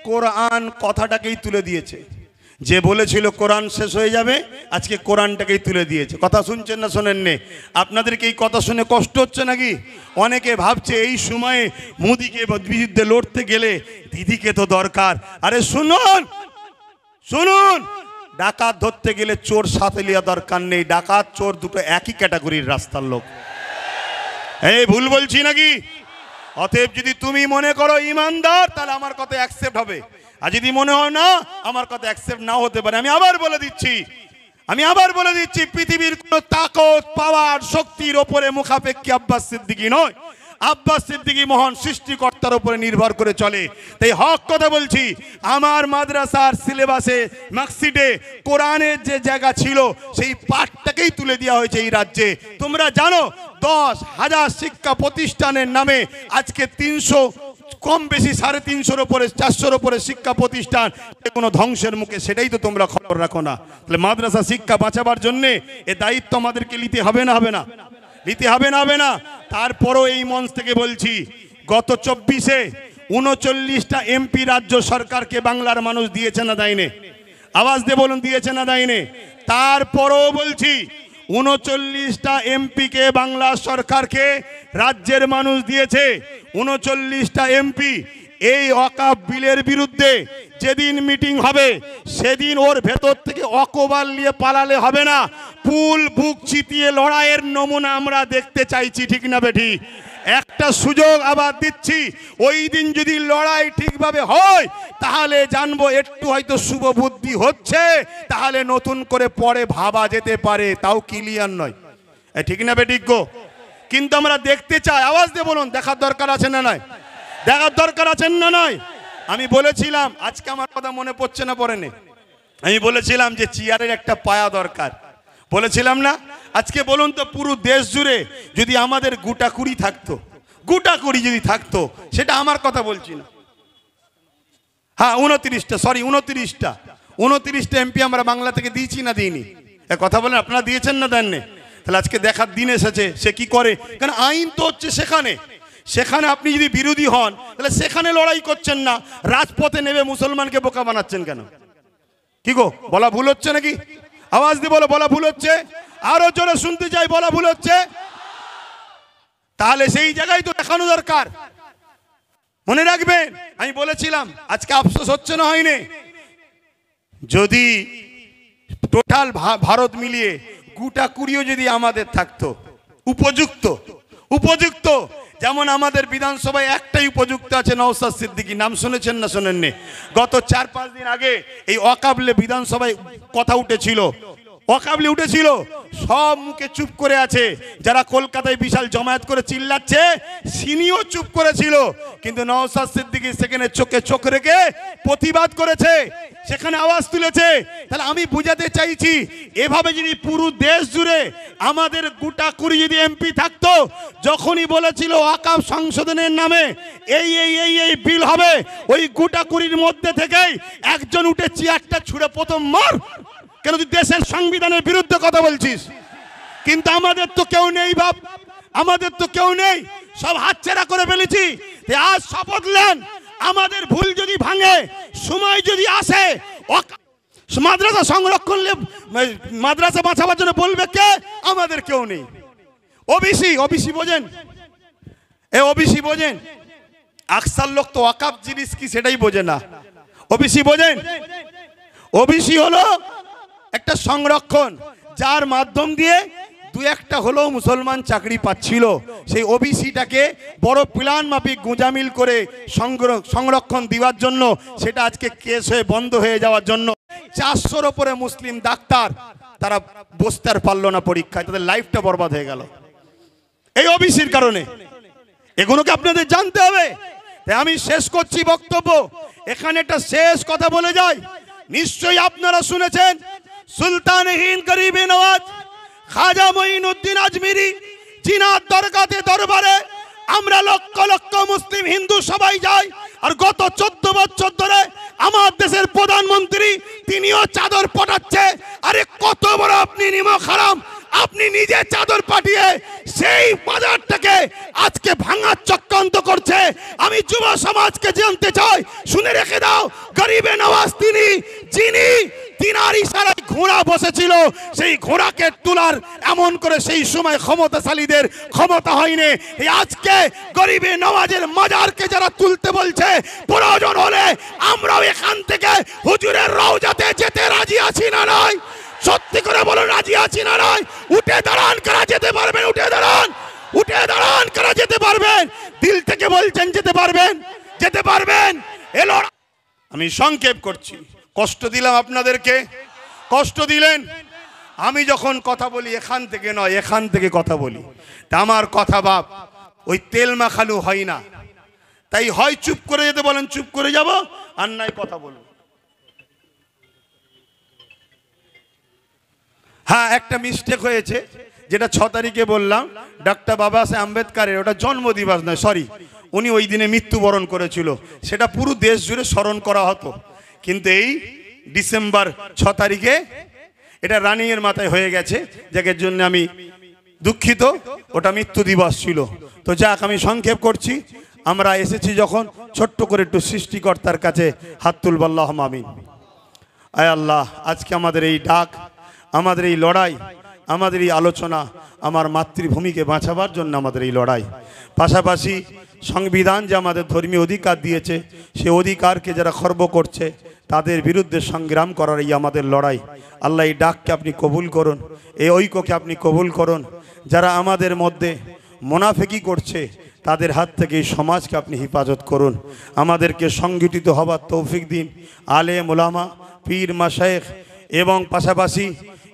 কোরআন কথাটাকেই তুলে দিয়েছে। যে বলেছিল কোরআন শেষ হয়ে যাবে, আজকে কোরআনটাকেই তুলে দিয়েছে। কথা শুনছেন না শোনেন নে? আপনাদেরকে এই কথা শুনে কষ্ট হচ্ছে নাকি? অনেকে ভাবছে এই সময়ে মোদিকে বিরুদ্ধে লড়তে গেলে দিদিকে তো দরকার। আরে শুনুন শুনুন, ডাকাত ধরতে গেলে চোর সাথে লিয়া দরকার নেই। ডাকাত চোর দুটো একই ক্যাটাগরির রাস্তার লোক। এই ভুল বলছি নাকি? অতএব যদি তুমি মনে করো ইমানদার, তাহলে আমার কথা অ্যাকসেপ্ট হবে, আর যদি মনে হয় না, আমার কথা অ্যাকসেপ্ট নাও হতে পারে। আমি আবার বলে দিচ্ছি পৃথিবীর কোন তাকত পাওয়ার শক্তির ওপরে মুখাপেক্ষী আব্বাস সিদ্দিকী নয়। আব্বাস সিদ্দিকী মহান সৃষ্টিকর্তার উপরে নির্ভর করে চলে। তাই হক কথা বলছি, আমার মাদ্রাসার সিলেবাসে মার্কশিটে কোরআনের যে জায়গা ছিল সেই পাঠটাকেই তুলে দেওয়া হয়েছে এই রাজ্যে। তোমরা জানো 10,000 শিক্ষা প্রতিষ্ঠানের নামে আজকে 300 কম বেশি 350-এর উপরে 400-এর উপরে শিক্ষা প্রতিষ্ঠান কোনো ধ্বংসের মুখে, সেটাই তো তোমরা খবর রাখো না। তাহলে মাদ্রাসা শিক্ষা বাঁচাবার জন্য এ দায়িত্ব আমাদেরকে নিতে হবে না? নিতে হবে না? তারপরও এই মঞ্চ থেকে বলছি, গত 24-এ 39টা এমপি রাজ্য সরকারকে বাংলার মানুষ দিয়েছে না দেয়নি? আওয়াজ দিয়ে বলুন, দিয়েছে না দেয়নি? তারপরও বলছি 39টা এমপিকে বাংলা সরকারকে রাজ্যের মানুষ দিয়েছে। 39টা এমপি এই ওয়াকফ বিলের বিরুদ্ধে যেদিন মিটিং হবে সেদিন ওর ভেতর থেকে অকবাল নিয়ে পালালে হবে না, পুল বুক চিতিয়ে লড়াইয়ের নমুনা আমরা দেখতে চাইছি। ঠিক না বেঠি? একটা সুযোগ আবার দিচ্ছি, ওই দিন যদি লড়াই ঠিকভাবে হয় তাহলে জানবো একটু হয়তো শুভ বুদ্ধি হচ্ছে, তাহলে নতুন করে পরে ভাবা যেতে পারে, তাও ক্লিয়ার নয়। ঠিক না বেঠিক গো? কিন্তু আমরা দেখতে চাই। আওয়াজ দিয়ে বলুন, দেখার দরকার আছে না নয়? দেখার দরকার আছেন না নয়? আমি বলেছিলাম, আজকে আমার কথা মনে পড়ছে না, পড়েনি, আমি বলেছিলাম যে চেয়ারের একটা পায়া দরকার, বলেছিলাম না? আজকে বলুন তো, পুরো দেশ জুড়ে যদি আমাদের গোটাকুড়ি থাকতো, গোটাকুড়ি যদি থাকতো, সেটা আমার কথা বলছি না, হ্যাঁ 29টা এমপি আমরা বাংলা থেকে দিয়েছি না দিইনি? এ কথা বলেন, আপনারা দিয়েছেন না দেননি? তাহলে আজকে দেখার দিন এসেছে সে কি করে। কারণ আইন তো হচ্ছে সেখানে আপনি যদি বিরোধী হন তাহলে সেখানে লড়াই করছেন না, রাজপথে নেমে মুসলমানকে বোকা বানাচ্ছেন কেন? কি গো, বলা ভুল হচ্ছে নাকি? আওয়াজ দিয়ে বলো, বলা ভুল হচ্ছে? আরো জোরে শুনতে চাই, বলা ভুল হচ্ছে? তাহলে সেই জায়গায় তো দেখানো দরকার। মনে রাখবেন, আমি বলেছিলাম, আজকে আফসোস হচ্ছে না হয়নি? যদি টোটাল ভারত মিলিয়ে গোটাকুড়িও যদি আমাদের থাকতো উপযুক্ত, যেমন আমাদের বিধানসভায় একটাই উপযুক্ত আছে, নওশাদ সিদ্দিকী, নাম শুনেছেন না শোনেননি? গত 4-5 দিন আগে এই ওয়াকফে বিধানসভায় কথা উঠেছিল, সব মুখে চুপ করে আছে। যারা কলকাতায় বিশাল জমায়েত করে চিল্লাচ্ছে, সিনিও চুপ করেছিল, কিন্তু নওশাদ সিদ্দিকী সেখানে চোখে চোখ রেখে প্রতিবাদ করেছে, সেখানে আওয়াজ তুলেছে। তাহলে আমি বুঝাতে চাইছি, এভাবে যদি পুরো দেশ জুড়ে আমাদের গোটাকুড়ি যদি এমপি থাকতো, যখনই বলেছিল ওয়াকফ সংশোধনের নামে এই বিল হবে, ওই গোটাকুড়ির মধ্যে থেকেই একজন উঠে চেয়ারটা ছুঁড়ে প্রথম মার, কেন তুই দেশের সংবিধানের বিরুদ্ধে কথা বলছিস? কিন্তু আমাদের তো কেউ নেই বাপ, আমাদের তো কেউ নেই, সব হাতছাড়া করে ফেলেছি। আজ শপথ নেন, আমাদের ভুল যদি ভাঙে, সময় যদি আসে, মাদ্রাসা সংরক্ষণ, মাদ্রাসা বাঁচাবার জন্য বলবে কে? আমাদের কেউ নেই। ওবিসি বোঝেন? ওবিসি বোঝেন? আকসার লোক তো ওয়াকফ জিনিস কি সেটাই বোঝে না। ওবিসি বোঝেন? ওবিসি হলো একটা সংরক্ষণ, যার মাধ্যম দিয়ে 2-1টা হলেও মুসলমান চাকরি পাচ্ছিল। সেই ওবিসিটাকে বড় প্ল্যান মাফিক গোঁজামিল করে সংরক্ষণ দেওয়ার জন্য, সেটা আজকে কেস হয়ে বন্ধ হয়ে যাওয়ার জন্য 400-র উপরে মুসলিম ডাক্তার তারা বসতে আর পারলো না পরীক্ষায়, তাদের লাইফটা বরবাদ হয়ে গেল এই ওবিসির কারণে। এগুলোকে আপনাদের জানতে হবে। তাই আমি শেষ করছি বক্তব্য, এখানে একটা শেষ কথা বলে যাই। নিশ্চয়ই আপনারা শুনেছেন সুলতান হিন্দ গরিবে নওয়াজ খাজা মঈনুদ্দিন আজমিরি জিনার দরবারে আমরা লক্ষ লক্ষ মুসলিম হিন্দু সবাই যাই। আর গত 14 বছর ধরে আমার দেশের প্রধানমন্ত্রী তিনিও চাদর পাঠাচ্ছে। আরে কত বড় আপনি নিমক হারাম, আপনি নিজে চাদর পাঠিয়ে সেই বাজারটাকে আজকে ভাঙার চক্রান্ত করছে। আমি যুব সমাজকে জানতে চাই, শুনে রেখে দাও, গরিবে নওয়াজ তিনি যিনি তিনার ইশারায় ঘোড়া বসেছিল, সেই ঘোড়াকে তোলার এমন করে সেই সময় ক্ষমতাশালীদের ক্ষমতা হয়নি। এই আজকে গরিবে নওয়াজের মাজারকে যারা তুলতে বলছে, প্রয়োজন হলে আমরাও এখান থেকে হুজুরের রওজাতে যেতে রাজি আছি না নয়? সত্যি করে বলুন, রাজি আছি না নয়? উঠে দাঁড়ান, কারা যেতে পারবেন? উঠে দাঁড়ান, উঠে দাঁড়ান, কারা যেতে পারবেন? দিল থেকে বলছেন যেতে পারবেন, যেতে পারবেন। এলো, আমি সংক্ষেপ করছি, কষ্ট দিলাম আপনাদেরকে, কষ্ট দিলেন। আমি যখন কথা বলি এখান থেকে নয়, এখান থেকে কথা বলি, তা আমার কথা বাপ ওই তেল মাখালু হয় না। তাই হয় চুপ করে যেতে বলেন, চুপ করে যাব, আর নাই কথা বলবো। হ্যাঁ, একটা মিস্টেক হয়েছে, যেটা 6 তারিখে বললাম, ডক্টর বাবা সাহেব আম্বেদকরের ওটা জন্মদিবস নয়, সরি, উনি ওই দিনে মৃত্যুবরণ করেছিল, সেটা পুরো দেশ জুড়ে স্মরণ করা হতো। কিন্তু এই ডিসেম্বর 6 তারিখে এটা রানিং এর মাথায় হয়ে গেছে, যার জন্য আমি দুঃখিত, ওটা মৃত্যু দিবস ছিল। তো যাক, আমি সংক্ষেপ করছি। আমরা এসেছি যখন, ছোট্ট করে একটু সৃষ্টিকর্তার কাছে হাত তুলব, আল্লাহুম্মা আমিন। আয় আল্লাহ, আজকে আমাদের এই ডাক, আমাদের এই লড়াই, আমাদের এই আলোচনা, আমার মাতৃভূমিকে বাঁচাবার জন্য আমাদের এই লড়াই, পাশাপাশি সংবিধান যে আমাদের ধর্মীয় অধিকার দিয়েছে, সে অধিকারকে যারা খর্ব করছে তাদের বিরুদ্ধে সংগ্রাম করার এই আমাদের লড়াই। আল্লাহ, এই ডাককে আপনি কবুল করুন, এই ঐক্যকে আপনি কবুল করুন। যারা আমাদের মধ্যে মুনাফিকি করছে তাদের হাত থেকে এই সমাজকে আপনি হেফাজত করুন। আমাদেরকে সংগঠিত হবার তৌফিক দিন। আলেম ওলামা, পীর মাশায়েখ এবং পাশাপাশি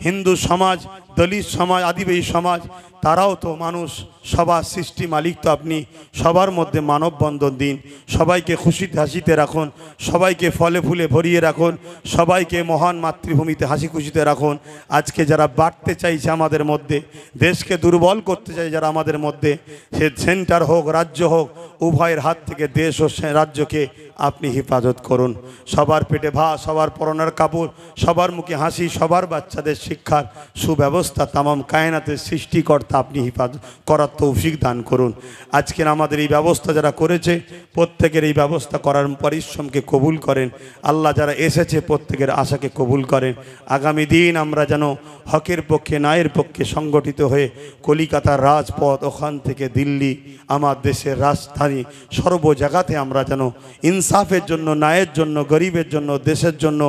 হিন্দু সমাজ, দলিত সমাজ, আদিবাসী সমাজ, তারাও তো মানুষ, সবার সৃষ্টি মালিক তো আপনি। সবার মধ্যে মানববন্ধন দিন, সবাইকে খুশিতে হাসিতে রাখুন, সবাইকে ফলে ফুলে ভরিয়ে রাখুন, সবাইকে মহান মাতৃভূমিতে হাসি খুশিতে রাখুন। আজকে যারা বাড়তে চাইছে আমাদের মধ্যে, দেশকে দুর্বল করতে চাই যারা আমাদের মধ্যে, সে সেন্টার হোক রাজ্য হোক, উভয়ের হাত থেকে দেশ ও রাজ্যকে আপনি হেফাজত করুন। সবার পেটে ভাত, সবার পরনের কাপড়, সবার মুখে হাসি, সবার বাচ্চাদের শিক্ষার সুব্যবস্থা তামাম কায়নাতের সৃষ্টিকর্তা আপনি হেফাজত করার তৌফিক দান করুন। আজকের আমাদের এই ব্যবস্থা যারা করেছে, প্রত্যেকের এই ব্যবস্থা করার পরিশ্রমকে কবুল করেন। আল্লাহ, যারা এসেছে প্রত্যেকের আশাকে কবুল করেন। আগামী দিন আমরা যেন হকের পক্ষে, ন্যায়ের পক্ষে সংগঠিত হয়ে কলিকাতার রাজপথ, ওখান থেকে দিল্লি, আমার দেশের রাজধানী, সর্ব জায়গাতে আমরা যেন ইনসাফের জন্য, ন্যায়ের জন্য, গরিবের জন্য, দেশের জন্য,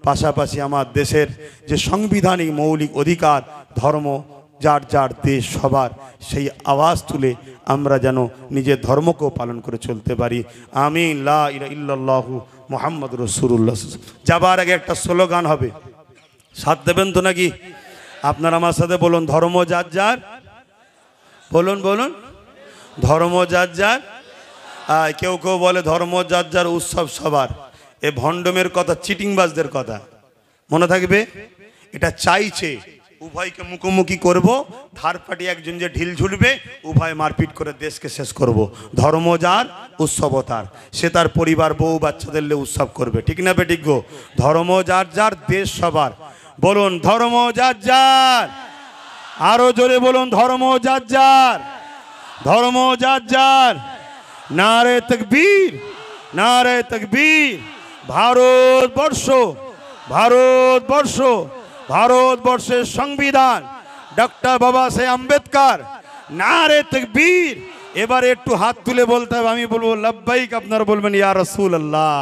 পাশাপাশি আমার দেশের যে সাংবিধানিক মৌলিক অধিকার, ধর্ম যার যার দেশ সবার, সেই আওয়াজ তুলে আমরা যেন নিজের ধর্মকেও পালন করে চলতে পারি। আমিন। লা ইলাহা ইল্লাল্লাহু মুহাম্মাদুর রাসূলুল্লাহ। যাবার আগে একটা স্লোগান হবে, সাথ দেবেন তো নাকি? আপনারা আমার সাথে বলুন, ধর্ম যার যার, বলুন বলুন, ধর্ম যার যার। কেউ কেউ বলে ধর্ম যার যার, উৎসব সবার। এ ভণ্ডমের কথা, চিটিংবাজদের কথা মনে থাকবে। এটা চাইছে উভয়কে মুখোমুখি করব, থার্ড পার্টি একজন যে ঢিল ঝুলবে, উভয় মারপিট করে দেশকে শেষ করব। ধর্ম যার, উৎসব তার, সে তার পরিবার, বউ বাচ্চাদের নিয়ে উৎসব করবে, ঠিক না বেঠিক গো? ধর্ম যার যার, দেশ সবার। বলুন ধর্ম যার যার, আরো জোরে বলুন, ধর্ম যার যার, ধর্ম যার যার। নারে তাকবীর, নারে তাকবীর। ভারতবর্ষ, ভারতবর্ষ, ভারতবর্ষের সংবিধান ডক্টর বাবা সাহেব আম্বেদকর, নারে তাকবীর। এবারে একটু হাত তুলে বলতে হবে, আমি বলবো লব্বাইক, আপনারা বলবেন ইয়া রাসূলুল্লাহ।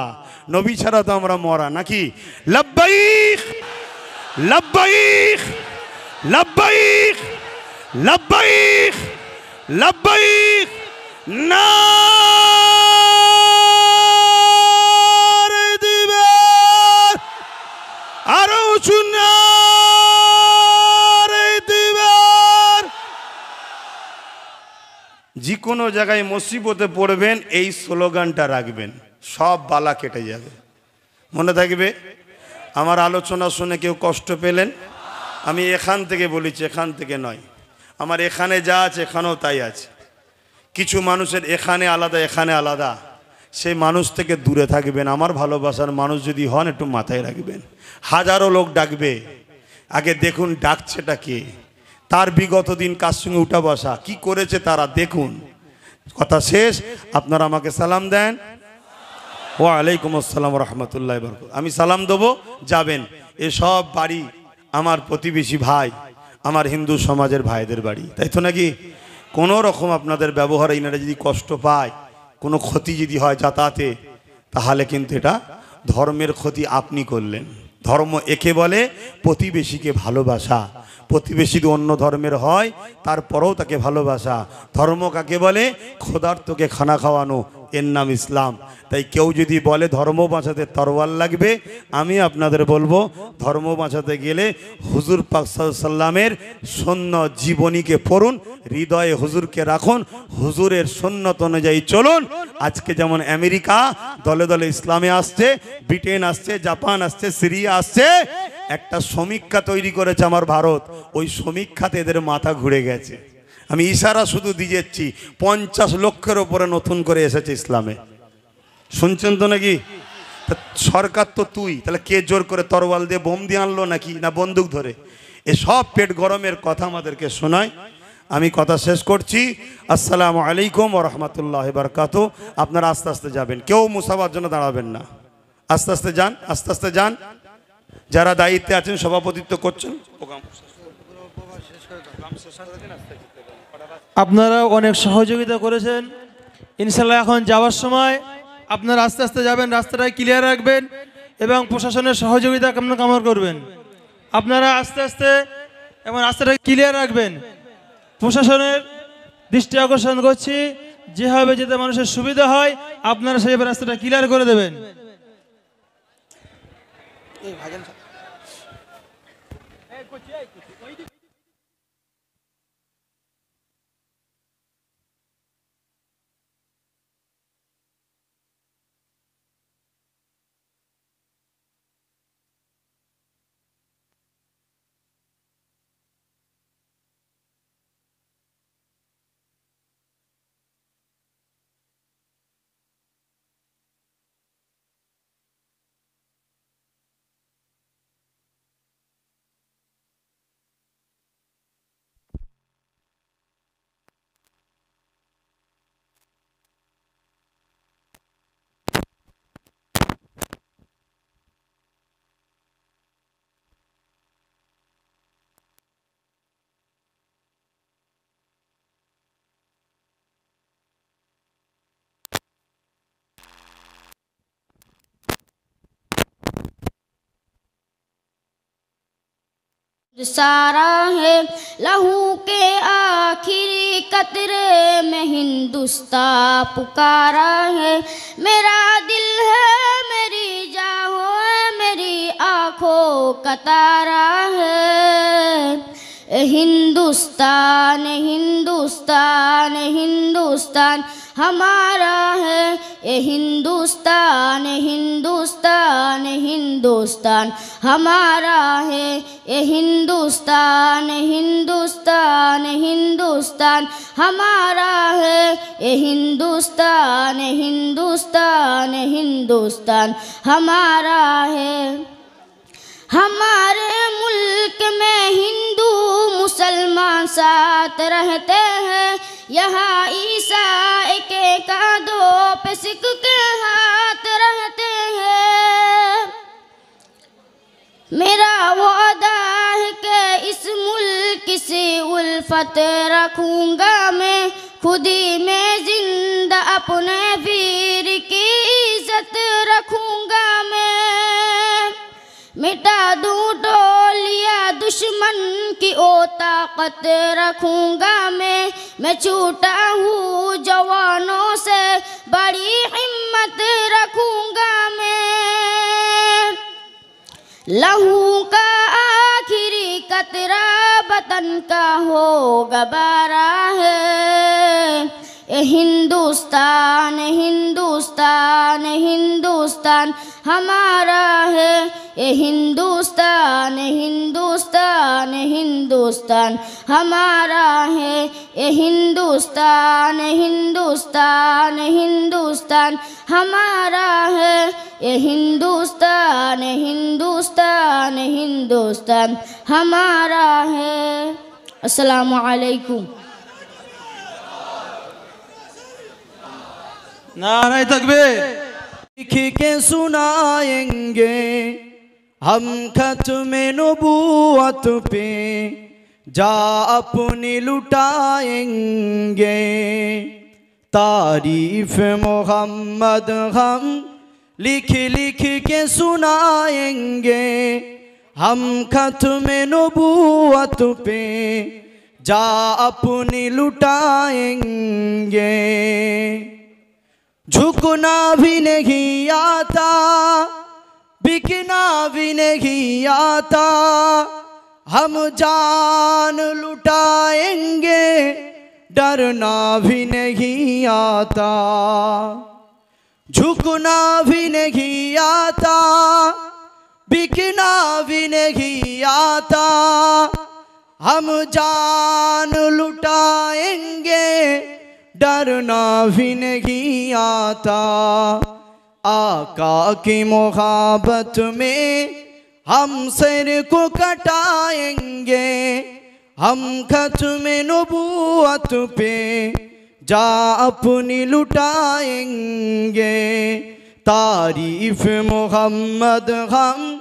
নবী ছাড়া তো আমরা মরা নাকি? লব্বাইক, লব্বাইক, লব্বাইক, লব্বাইক, লব্বাইক। নারে দিবেন, আরো উঁচু নারে দিবেন। যে কোনো জায়গায় মুসিবতে পড়বেন এই স্লোগানটা রাখবেন, সব বালা কেটে যাবে। মনে থাকবে? আমার আলোচনা শুনে কেউ কষ্ট পেলেন? আমি এখান থেকে বলেছি, এখান থেকে নয়। আমার এখানে যা আছে এখানেও তাই আছে। কিছু মানুষের এখানে আলাদা এখানে আলাদা, সেই মানুষ থেকে দূরে থাকবেন। আমার ভালোবাসার মানুষ যদি হন একটু মাথায় রাখবেন। হাজারো লোক ডাকবে, আগে দেখুন ডাকছেটা কে, তার বিগত দিন কার সঙ্গে উঠা বসা কি করেছে তারা দেখুন। কথা শেষ। আপনারা আমাকে সালাম দেন। ওয়ালাইকুম আসসালাম রহমতুল্লাহ বরকাতুহু। আমি সালাম দেবো, যাবেন। এসব বাড়ি আমার প্রতিবেশী ভাই, আমার হিন্দু সমাজের ভাইদের বাড়ি, তাই তো নাকি? কোনো রকম আপনাদের ব্যবহারে ইনারা যদি কষ্ট পায়, কোনো ক্ষতি যদি হয় যাতায়াতে, তাহলে কিন্তু এটা ধর্মের ক্ষতি আপনি করলেন। ধর্ম একে বলে প্রতিবেশীকে ভালোবাসা। প্রতিবেশী যদি অন্য ধর্মের হয় তারপরেও তাকে ভালোবাসা। ধর্ম কাকে বলে? ক্ষুধার্তকে খানা খাওয়ানো, এর নাম ইসলাম। তাই কেউ যদি বলে ধর্ম বাঁচাতে তরোয়াল লাগবে, আমি আপনাদের বলবো ধর্ম বাঁচাতে গেলে হুজুর পাক সাল্লাল্লাহু আলাইহি সাল্লামের সুন্নত জীবনীকে পড়ুন, হৃদয়ে হুজুরকে রাখুন, হুজুরের সুন্নত অনুযায়ী চলুন। আজকে যেমন আমেরিকা দলে দলে ইসলামে আসছে, ব্রিটেন আসছে, জাপান আসছে, সিরিয়া আসছে, একটা সমীক্ষা তৈরি করেছে আমার ভারত, ওই সমীক্ষাতে এদের মাথা ঘুরে গেছে। আমি ইশারা শুধু দিয়েছি, 50 লক্ষের ওপরে নতুন করে এসেছে ইসলামে। শুনছেন তো নাকি? সরকার তো তুই, তাহলে কে জোর করে তরোয়াল দিয়ে বোম দিয়ে আনলো নাকি, না বন্দুক ধরে? এসব পেট গরমের কথা আমাদেরকে শোনায়। আমি কথা শেষ করছি। আসসালামু আলাইকুম ওয়া রাহমাতুল্লাহি ওয়া বারাকাতুহু। আপনারা আস্তে আস্তে যাবেন, কেউ মুসাফার জন্য দাঁড়াবেন না। আস্তে আস্তে যান, আস্তে আস্তে যান। যারা দায়িত্বে আছেন, সভাপতিত্ব করছেন, আপনারা অনেক সহযোগিতা করেছেন। ইনশাল্লাহ এখন যাওয়ার সময় আপনারা আস্তে আস্তে যাবেন, রাস্তাটা ক্লিয়ার রাখবেন এবং প্রশাসনের সহযোগিতা কামনা করবেন। আপনারা আস্তে আস্তে এবং রাস্তাটা ক্লিয়ার রাখবেন। প্রশাসনের দৃষ্টি আকর্ষণ করছি, যেভাবে যেতে মানুষের সুবিধা হয় আপনারা সেইভাবে রাস্তাটা ক্লিয়ার করে দেবেন। सारा है लहू के आखिरी कतरे में हिंदुस्तां पुकारा है। मेरा दिल है मेरी जान है मेरी आँखों का तारा है। हिंदुस्तान हिंदुस्तान हिंदुस्तान हमारा है। ये हिंदुस्तान हिंदुस्तान हिंदुस्तान हमारा है। ये हिंदुस्तान हिंदुस्तान हिंदुस्तान हमारा है। ये हिंदुस्तान हिंदुस्तान हिंदुस्तान हमारा है। हमारे मुल्क में हिंदू मुसलमान साथ रहते हैं। यहाँ ईसाई के कांधों पे सिख के हाथ रहते हैं। मेरा वादा है कि इस मुल्क से उल्फत रखूंगा मैं। खुदी में जिंदा अपने वीर की इज्जत रखूंगा मैं। मिटा दूं टोलिया दुश्मन की ओ ताकत रखूंगा मैं छूटा हूँ जवानों से बड़ी हिम्मत रखूंगा मैं। लहू का आखिरी कतरा वतन का हो गबारा है। ये हिंदुस्तान हिंदुस्तान हिंदुस्तान हमारा है। ये हिंदुस्तान हिंदुस्तान हिंदुस्तान हमारा है। ये हिंदुस्तान हिंदुस्तान हिंदुस्तान हमारा है। ये हिंदुस्तान हिंदुस्तान हिंदुस्तान हमारा है। अस्सलामु अलैकुम। नारे तकबीर। लिख के सुनाएंगे हम खत्म नबूवत पे, जा अपनी लुटाएंगे। तारीफ मोहम्मद हम लिख लिख के सुनाएंगे, हम खत्म नबूवत पे जा अपनी लुटाएंगे। झुकना भी नहीं आता, बिकना भी नहीं आता, हम जान लुटाएंगे, डरना भी नहीं आता। झुकना भी नहीं आता, बिकना भी नहीं आता, हम जान लुटाएंगे, डरना भी नहीं आता। आका की मोहब्बत में हम सर को कटाएंगे, हम खत्म नबूवत पे जा अपनी लुटाएंगे। तारीफ मोहम्मद हम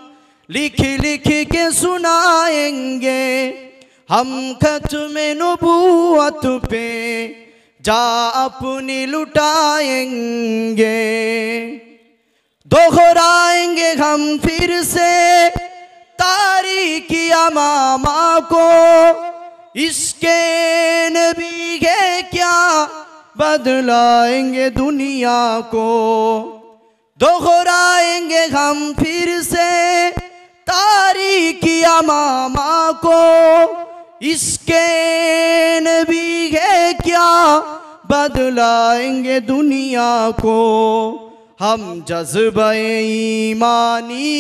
लिख लिख के सुनाएंगे, हम खत्म नबूवत पे जा अपनी लुटाएंगे। दोहराएंगे हम फिर से तारीकी अमामा को, इसके नबी है क्या बदलाएंगे दुनिया को। दोहराएंगे हम फिर से तारीकी अमामा को, इसके नबी है क्या बदलाएंगे दुनिया को। हम जज्बे ईमानी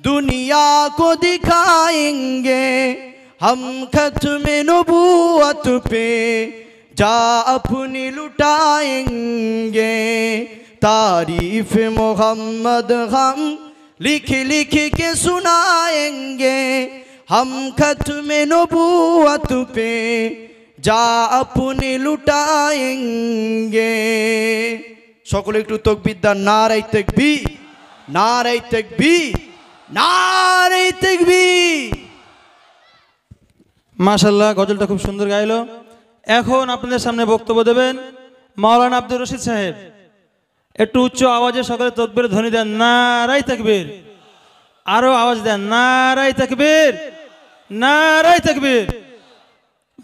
दुनिया को दिखाएंगे, हम खत्म नबूवत पे जा अपनी लुटाएंगे। तारीफ मोहम्मद हम लिख लिख के सुनाएंगे, हम खत्म नबूवत पे जा अपनी लुटाएंगे। সকলে একটু তাকবীর দান। নারে তাকবীর, নারে তাকবীর, নারে তাকবীর। মাশাআল্লাহ, গজলটা খুব সুন্দর গাইলো। এখন আপনাদের সামনে বক্তব্য দেবেন মাওলানা আব্দুর রশিদ সাহেব। একটু উচ্চ আওয়াজে সকলে তাকবীর ধ্বনি দেন, নারে তাকবীর। আরো আওয়াজ দেন, নারে তাকবীর, নারে তাকবীর।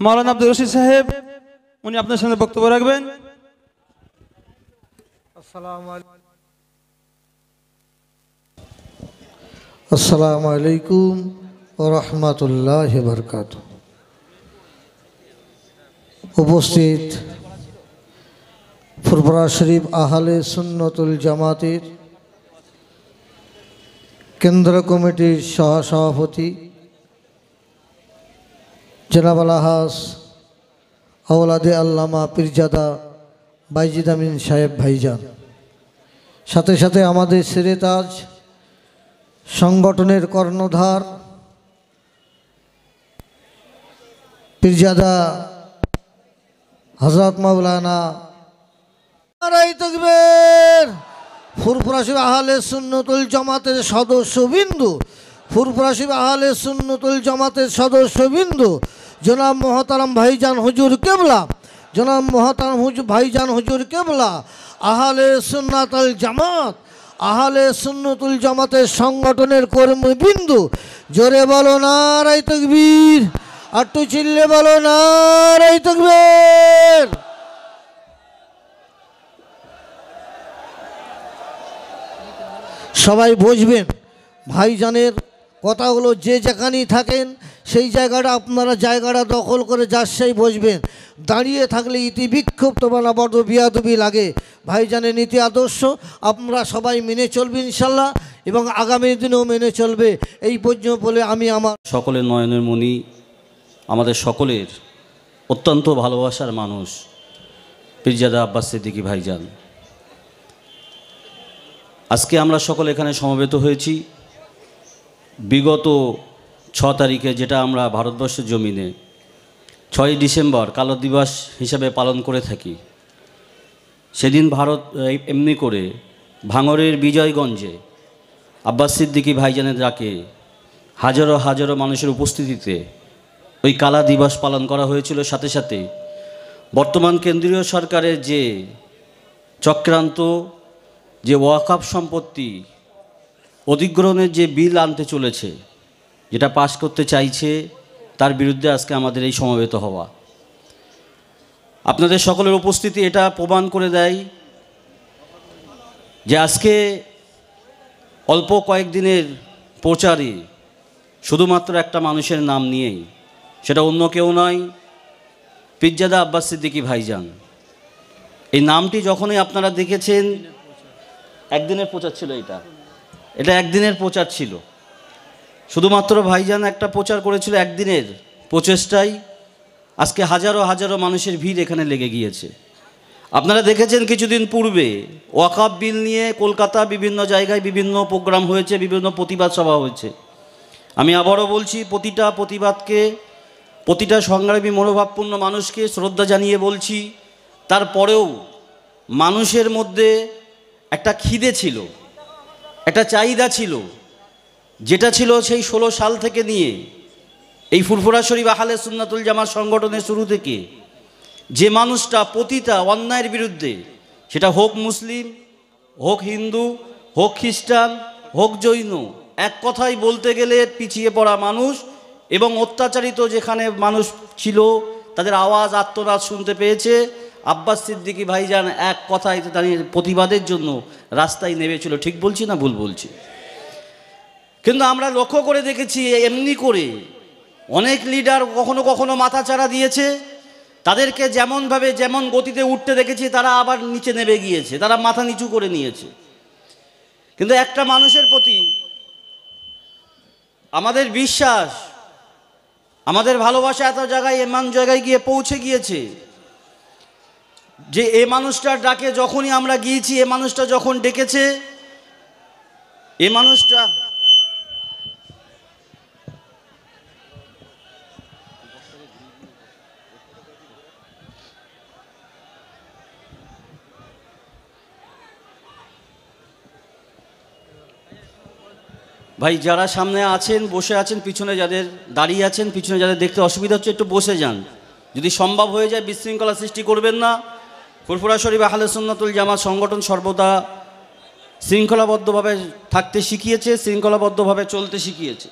মাওলানা আব্দুর রশিদ সাহেব উনি আপনাদের সামনে বক্তব্য রাখবেন। আসসালামু আলাইকুম ওয়া রাহমাতুল্লাহি ওয়া বারাকাতুহু। উপস্থিত ফুরফুরা শরীফ আহলে সুন্নতুল জামাতের কেন্দ্র কমিটির সহসভাপতি জনাব আলহাজ আওলাদে আল্লামা পীরজাদা বাইজিদ আমিন সাহেব ভাইজান, সাথে সাথে আমাদের সিরেতাজ সংগঠনের কর্ণধার পীরজাদা হযরত মাওলানা নারে তাকবীর। ফুরফুরা শরীফ আহলে সুন্নতুল জামাতের সদস্যবিন্দু, ফুরফুরা শরীফ আহলে সুন্নতুল জামাতের সদস্যবিন্দু জনাব মোহতারাম ভাইজান হুজুর কেবলা, জনাব মোহতারাম ভাইজান হুজুর কেবলা, আহলে সুন্নাতুল জামাত, আহলে সুন্নতুল জামাতের সংগঠনের কর্মীবৃন্দু, জোরে বলো নারে তাকবীর, একটু চিল্লে বলো নারে তাকবীর। সবাই বসবেন। ভাইজানের কথা হলো যে যেখানেই থাকেন সেই জায়গাটা আপনারা জায়গাটা দখল করে যার সেই বসবেন। দাঁড়িয়ে থাকলে ইতি বিক্ষুব্ধ বানা বড় বিয়াদবি লাগে। ভাইজানের নীতি আদর্শ আপনারা সবাই মেনে চলবে ইনশাল্লাহ, এবং আগামী দিনেও মেনে চলবে। এই পর্যন্ত বলে আমি আমার সকলের নয়নের মণি, আমাদের সকলের অত্যন্ত ভালোবাসার মানুষ পীরজাদা আব্বাস সিদ্দিকী ভাইজান, আজকে আমরা সকলে এখানে সমবেত হয়েছি বিগত 6 তারিখে, যেটা আমরা ভারতবর্ষের জমিনে 6 ডিসেম্বর কালো দিবস হিসাবে পালন করে থাকি। সেদিন ভারত এমনি করে ভাঙড়ের বিজয়গঞ্জে আব্বাস সিদ্দিকী ভাইজানের ডাকে হাজারো হাজারো মানুষের উপস্থিতিতে ওই কালা দিবস পালন করা হয়েছিল। সাথে সাথে বর্তমান কেন্দ্রীয় সরকারের যে চক্রান্ত, যে ওয়াকফ সম্পত্তি অধিগ্রহণের যে বিল আনতে চলেছে, যেটা পাশ করতে চাইছে, তার বিরুদ্ধে আজকে আমাদের এই সমবেত হওয়া। আপনাদের সকলের উপস্থিতি এটা প্রমাণ করে দেয় যে আজকে অল্প কয়েকদিনের প্রচারে শুধুমাত্র একটা মানুষের নাম নিয়েই, সেটা অন্য কেউ নয়, পীরজাদা আব্বাস সিদ্দিকী ভাইজান। এই নামটি যখনই আপনারা দেখেছেন, একদিনের প্রচার ছিল, এটা একদিনের প্রচার ছিল। শুধুমাত্র ভাইজান একটা প্রচার করেছিল, একদিনের প্রচেষ্টায় আজকে হাজারো হাজারো মানুষের ভিড় এখানে লেগে গিয়েছে। আপনারা দেখেছেন কিছুদিন পূর্বে ওয়াকফ বিল নিয়ে কলকাতা বিভিন্ন জায়গায় বিভিন্ন প্রোগ্রাম হয়েছে, বিভিন্ন প্রতিবাদ সভা হয়েছে। আমি আবারও বলছি, প্রতিটা প্রতিবাদকে, প্রতিটা সংগ্রামী মনোভাবপূর্ণ মানুষকে শ্রদ্ধা জানিয়ে বলছি, তারপরেও মানুষের মধ্যে একটা খিদে ছিল, একটা চাহিদা ছিল, যেটা ছিল সেই 16 সাল থেকে নিয়ে এই ফুরফুরা শরীফ আহলে সুন্নাতুল জামাত সংগঠনের শুরু থেকে যে মানুষটা প্রতিটা অন্যায়ের বিরুদ্ধে, সেটা হোক মুসলিম, হোক হিন্দু, হোক খ্রিস্টান, হোক জৈন, এক কথাই বলতে গেলে পিছিয়ে পড়া মানুষ এবং অত্যাচারিত যেখানে মানুষ ছিল, তাদের আওয়াজ আত্মনাদ শুনতে পেয়েছে, আব্বাস সিদ্দিকী ভাইজান এক কথায় দাঁড়িয়ে প্রতিবাদের জন্য রাস্তায় নেমেছিল। ঠিক বলছি না ভুল বলছি? কিন্তু আমরা লক্ষ্য করে দেখেছি, এমনি করে অনেক লিডার কখনো কখনো মাথাচাড়া দিয়েছে, তাদেরকে যেমনভাবে যেমন গতিতে উঠতে দেখেছি, তারা আবার নিচে নেমে গিয়েছে, তারা মাথা নিচু করে নিয়েছে। কিন্তু একটা মানুষের প্রতি আমাদের বিশ্বাস, আমাদের ভালোবাসা এত জায়গায়, এমন জায়গায় গিয়ে পৌঁছে গিয়েছে যে এ মানুষটার ডাকে যখনই আমরা গিয়েছি, এ মানুষটা যখন ডেকেছে, এ মানুষটা ভাই, যারা সামনে আছেন, বসে আছেন, পিছনে যাদের দাঁড়িয়ে আছেন, পিছনে যাদের দেখতে অসুবিধা হচ্ছে, একটু বসে যান। যদি সম্ভব হয়ে যায় বিশৃঙ্খলা সৃষ্টি করবেন না। ফুরফুরা শরীফ আহলে সুন্নাতুল জামাত সংগঠন সর্বদা শৃঙ্খলাবদ্ধভাবে থাকতে শিখিয়েছে, শৃঙ্খলাবদ্ধভাবে চলতে শিখিয়েছে।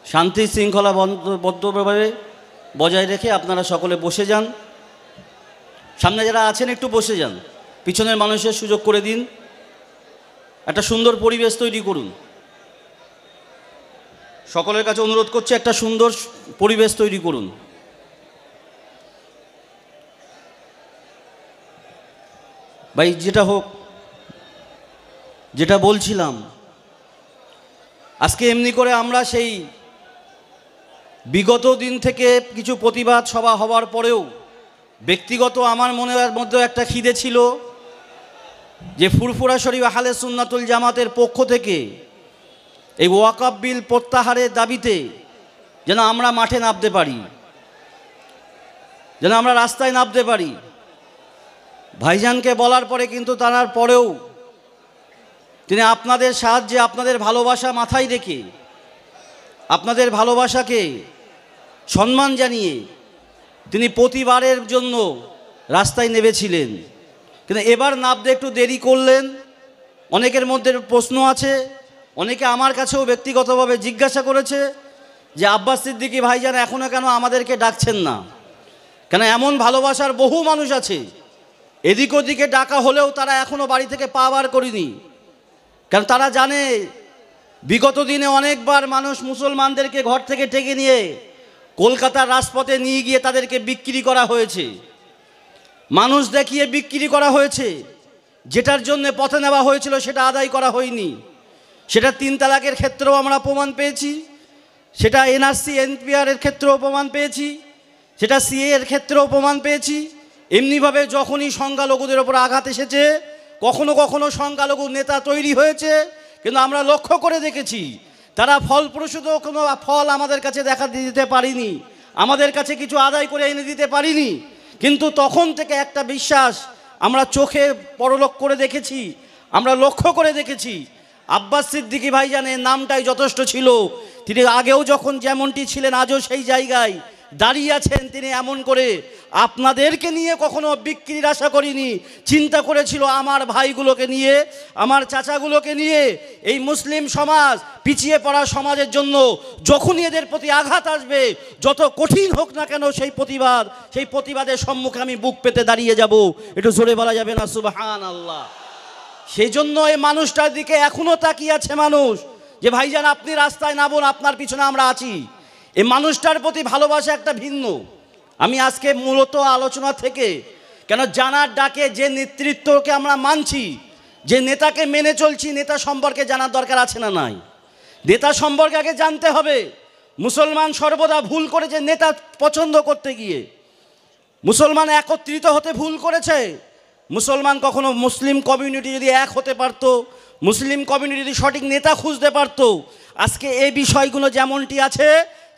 শান্তি শৃঙ্খলাবদ্ধভাবে বজায় রেখে আপনারা সকলে বসে যান। সামনে যারা আছেন একটু বসে যান, পিছনের মানুষের সুযোগ করে দিন, একটা সুন্দর পরিবেশ তৈরি করুন। সকলের কাছে অনুরোধ করছি, একটা সুন্দর পরিবেশ তৈরি করুন। ভাই, যেটা হোক, যেটা বলছিলাম, আজকে এমনি করে আমরা সেই বিগত দিন থেকে কিছু প্রতিবাদ সভা হওয়ার পরেও ব্যক্তিগত আমার মনের মধ্যে একটা খিদে ছিল যে ফুরফুরা শরীফ আহলে সুন্নাতুল জামাতের পক্ষ থেকে এই ওয়াকফ বিল প্রত্যাহারের দাবিতে যেন আমরা মাঠে নামতে পারি, যেন আমরা রাস্তায় নামতে পারি। ভাইজানকে বলার পরে কিন্তু তার পরেও তিনি আপনাদের সাহায্যে, আপনাদের ভালোবাসা মাথায় রেখে, আপনাদের ভালোবাসাকে সম্মান জানিয়ে তিনি প্রতিবারের জন্য রাস্তায় নেমেছিলেন। কিন্তু এবার নামতে একটু দেরি করলেন। অনেকের মধ্যে প্রশ্ন আছে, অনেকে আমার কাছেও ব্যক্তিগতভাবে জিজ্ঞাসা করেছে যে আব্বাস সিদ্দিকী ভাইজান এখনও কেন আমাদেরকে ডাকছেন না, কেন এমন ভালোবাসার বহু মানুষ আছে এদিক ওদিকে ডাকা হলেও তারা এখনও বাড়ি থেকে পা বার করেনি। কারণ তারা জানে বিগত দিনে অনেকবার মানুষ মুসলমানদেরকে ঘর থেকে টেকে নিয়ে কলকাতার রাজপথে নিয়ে গিয়ে তাদেরকে বিক্রি করা হয়েছে, মানুষ দেখিয়ে বিক্রি করা হয়েছে। যেটার জন্য পথে নেওয়া হয়েছিল সেটা আদায় করা হয়নি। সেটা 3 তালাকের ক্ষেত্রেও আমরা প্রমাণ পেয়েছি, সেটা এনআরসি এনপিআরের ক্ষেত্রেও প্রমাণ পেয়েছি, সেটা সিএ এর ক্ষেত্রেও প্রমাণ পেয়েছি। এমনিভাবে যখনই সংখ্যালঘুদের ওপর আঘাত এসেছে, কখনো কখনো সংখ্যালঘু নেতা তৈরি হয়েছে, কিন্তু আমরা লক্ষ্য করে দেখেছি তারা ফলপ্রসূ কোনো ফল আমাদের কাছে দেখা দিতে পারিনি, আমাদের কাছে কিছু আদায় করে এনে দিতে পারিনি। কিন্তু তখন থেকে একটা বিশ্বাস আমরা চোখে পরলোক করে দেখেছি, আমরা লক্ষ্য করে দেখেছি। আব্বাস সিদ্দিকী ভাইজানের নামটাই যথেষ্ট ছিল। তিনি আগেও যখন যেমনটি ছিলেন আজও সেই জায়গায় দাঁড়িয়ে আছেন। তিনি এমন করে আপনাদেরকে নিয়ে কখনো বিক্রির আশা করিনি, চিন্তা করেছিল আমার ভাইগুলোকে নিয়ে, আমার চাচাগুলোকে নিয়ে, এই মুসলিম সমাজ পিছিয়ে পড়া সমাজের জন্য যখনই এদের প্রতি আঘাত আসবে, যত কঠিন হোক না কেন সেই প্রতিবাদের সম্মুখে আমি বুক পেতে দাঁড়িয়ে যাব। একটু জোরে বলা যাবে না সুবহানাল্লাহ? সেই জন্য এই মানুষটার দিকে এখনো তাকিয়ে আছে মানুষ, যে ভাইজান আপনি রাস্তায় নামুন, আপনার পিছনে আমরা আছি। এই মানুষটার প্রতি ভালোবাসা একটা ভিন্ন। আমি আজকে মূলত আলোচনা থেকে কেন জানার ডাকে যে নেতৃত্বকে আমরা মানছি, যে নেতাকে মেনে চলছি, নেতা সম্পর্কে জানার দরকার আছে না নাই? নেতা সম্পর্কে আগে জানতে হবে। মুসলমান সর্বদা ভুল করেছে নেতা পছন্দ করতে গিয়ে, মুসলমান একত্রিত হতে ভুল করেছে। মুসলমান কখনো মুসলিম কমিউনিটি যদি এক হতে পারতো, মুসলিম কমিউনিটি যদি সঠিক নেতা খুঁজতে পারতো, আজকে এই বিষয়গুলো যেমনটি আছে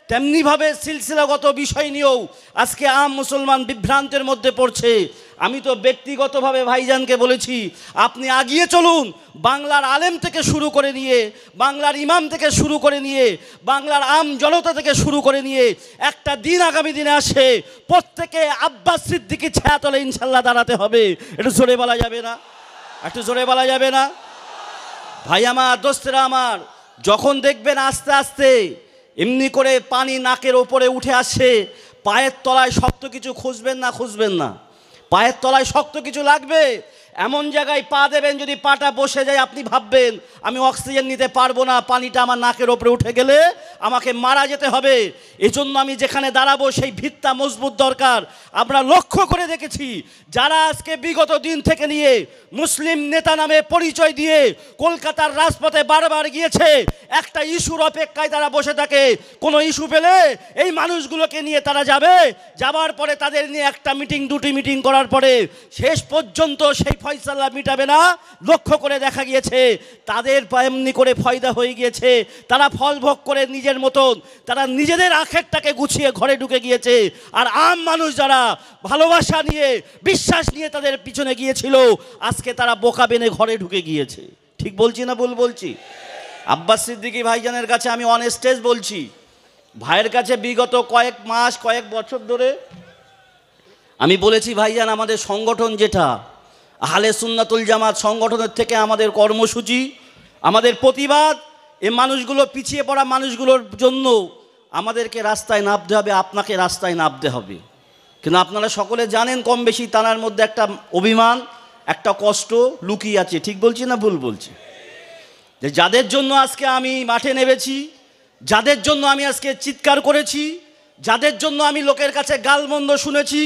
তেমনিভাবে সিলসিলাগত বিষয় নিয়েও আজকে আম মুসলমান বিভ্রান্তের মধ্যে পড়ছে। আমি তো ব্যক্তিগতভাবে ভাইজানকে বলেছি, আপনি আগিয়ে চলুন। বাংলার আলেম থেকে শুরু করে নিয়ে, বাংলার ইমাম থেকে শুরু করে নিয়ে, বাংলার আম জনতা থেকে শুরু করে নিয়ে একটা দিন আগামী দিনে আসে প্রত্যেকে আব্বাস সিদ্দিকী ছায়াতলে ইনশাল্লাহ দাঁড়াতে হবে। একটু জোরে বলা যাবে না? একটু জোরে বলা যাবে না? ভাই আমার, দোস্তেরা আমার, যখন দেখবেন আস্তে আস্তে এমনি করে পানি নাকের ওপরে উঠে আসছে, পায়ের তলায় শক্ত কিছু খুঁজবেন না, পায়ের তলায় শক্ত কিছু লাগবে। এমন জায়গায় পা দেবেন, যদি পাটা বসে যায় আপনি ভাববেন আমি অক্সিজেন নিতে পারবো না, পানিটা আমার নাকের ওপরে উঠে গেলে আমাকে মারা যেতে হবে। এজন্য আমি যেখানে দাঁড়াবো সেই ভিতটা মজবুত দরকার। আমরা লক্ষ্য করে দেখেছি যারা আজকে বিগত দিন থেকে নিয়ে মুসলিম নেতা নামে পরিচয় দিয়ে কলকাতার রাজপথে বারবার গিয়েছে, একটা ইস্যুর অপেক্ষায় তারা বসে থাকে। কোনো ইস্যু পেলে এই মানুষগুলোকে নিয়ে তারা যাবে, যাবার পরে তাদের নিয়ে একটা মিটিং, 2টি মিটিং করার পরে শেষ পর্যন্ত সেই ফয়সালা মিটাবে না। লক্ষ্য করে দেখা গিয়েছে তাদের এমনি করে ফয়দা হয়ে গিয়েছে, তারা ফল ভোগ করে নিজের মতন তারা নিজেদের আখেরটাকে গুছিয়ে ঘরে ঢুকে গিয়েছে। আর আম মানুষ যারা ভালোবাসা নিয়ে, বিশ্বাস নিয়ে তাদের পিছনে গিয়েছিল, আজকে তারা বোকা বেনে ঘরে ঢুকে গিয়েছে। ঠিক বলছি না ভুল বলছি? আব্বাস সিদ্দিকী ভাইজানের কাছে আমি অনেস্টেজ বলছি, ভাইয়ের কাছে বিগত কয়েক মাস, কয়েক বছর ধরে আমি বলেছি, ভাইজান আমাদের সংগঠন যেটা আহলে সুন্নাতুল জামাত সংগঠনের থেকে আমাদের কর্মসূচি, আমাদের প্রতিবাদ, এই মানুষগুলো পিছিয়ে পড়া মানুষগুলোর জন্য আমাদেরকে রাস্তায় নামতে হবে, আপনাকে রাস্তায় নামতে হবে। কিন্তু আপনারা সকলে জানেন কম বেশি তানার মধ্যে একটা অভিমান, একটা কষ্ট লুকিয়ে আছে। ঠিক বলছি না ভুল বলছি? যে যাদের জন্য আজকে আমি মাঠে নেমেছি, যাদের জন্য আমি আজকে চিৎকার করেছি, যাদের জন্য আমি লোকের কাছে গালমন্দ শুনেছি,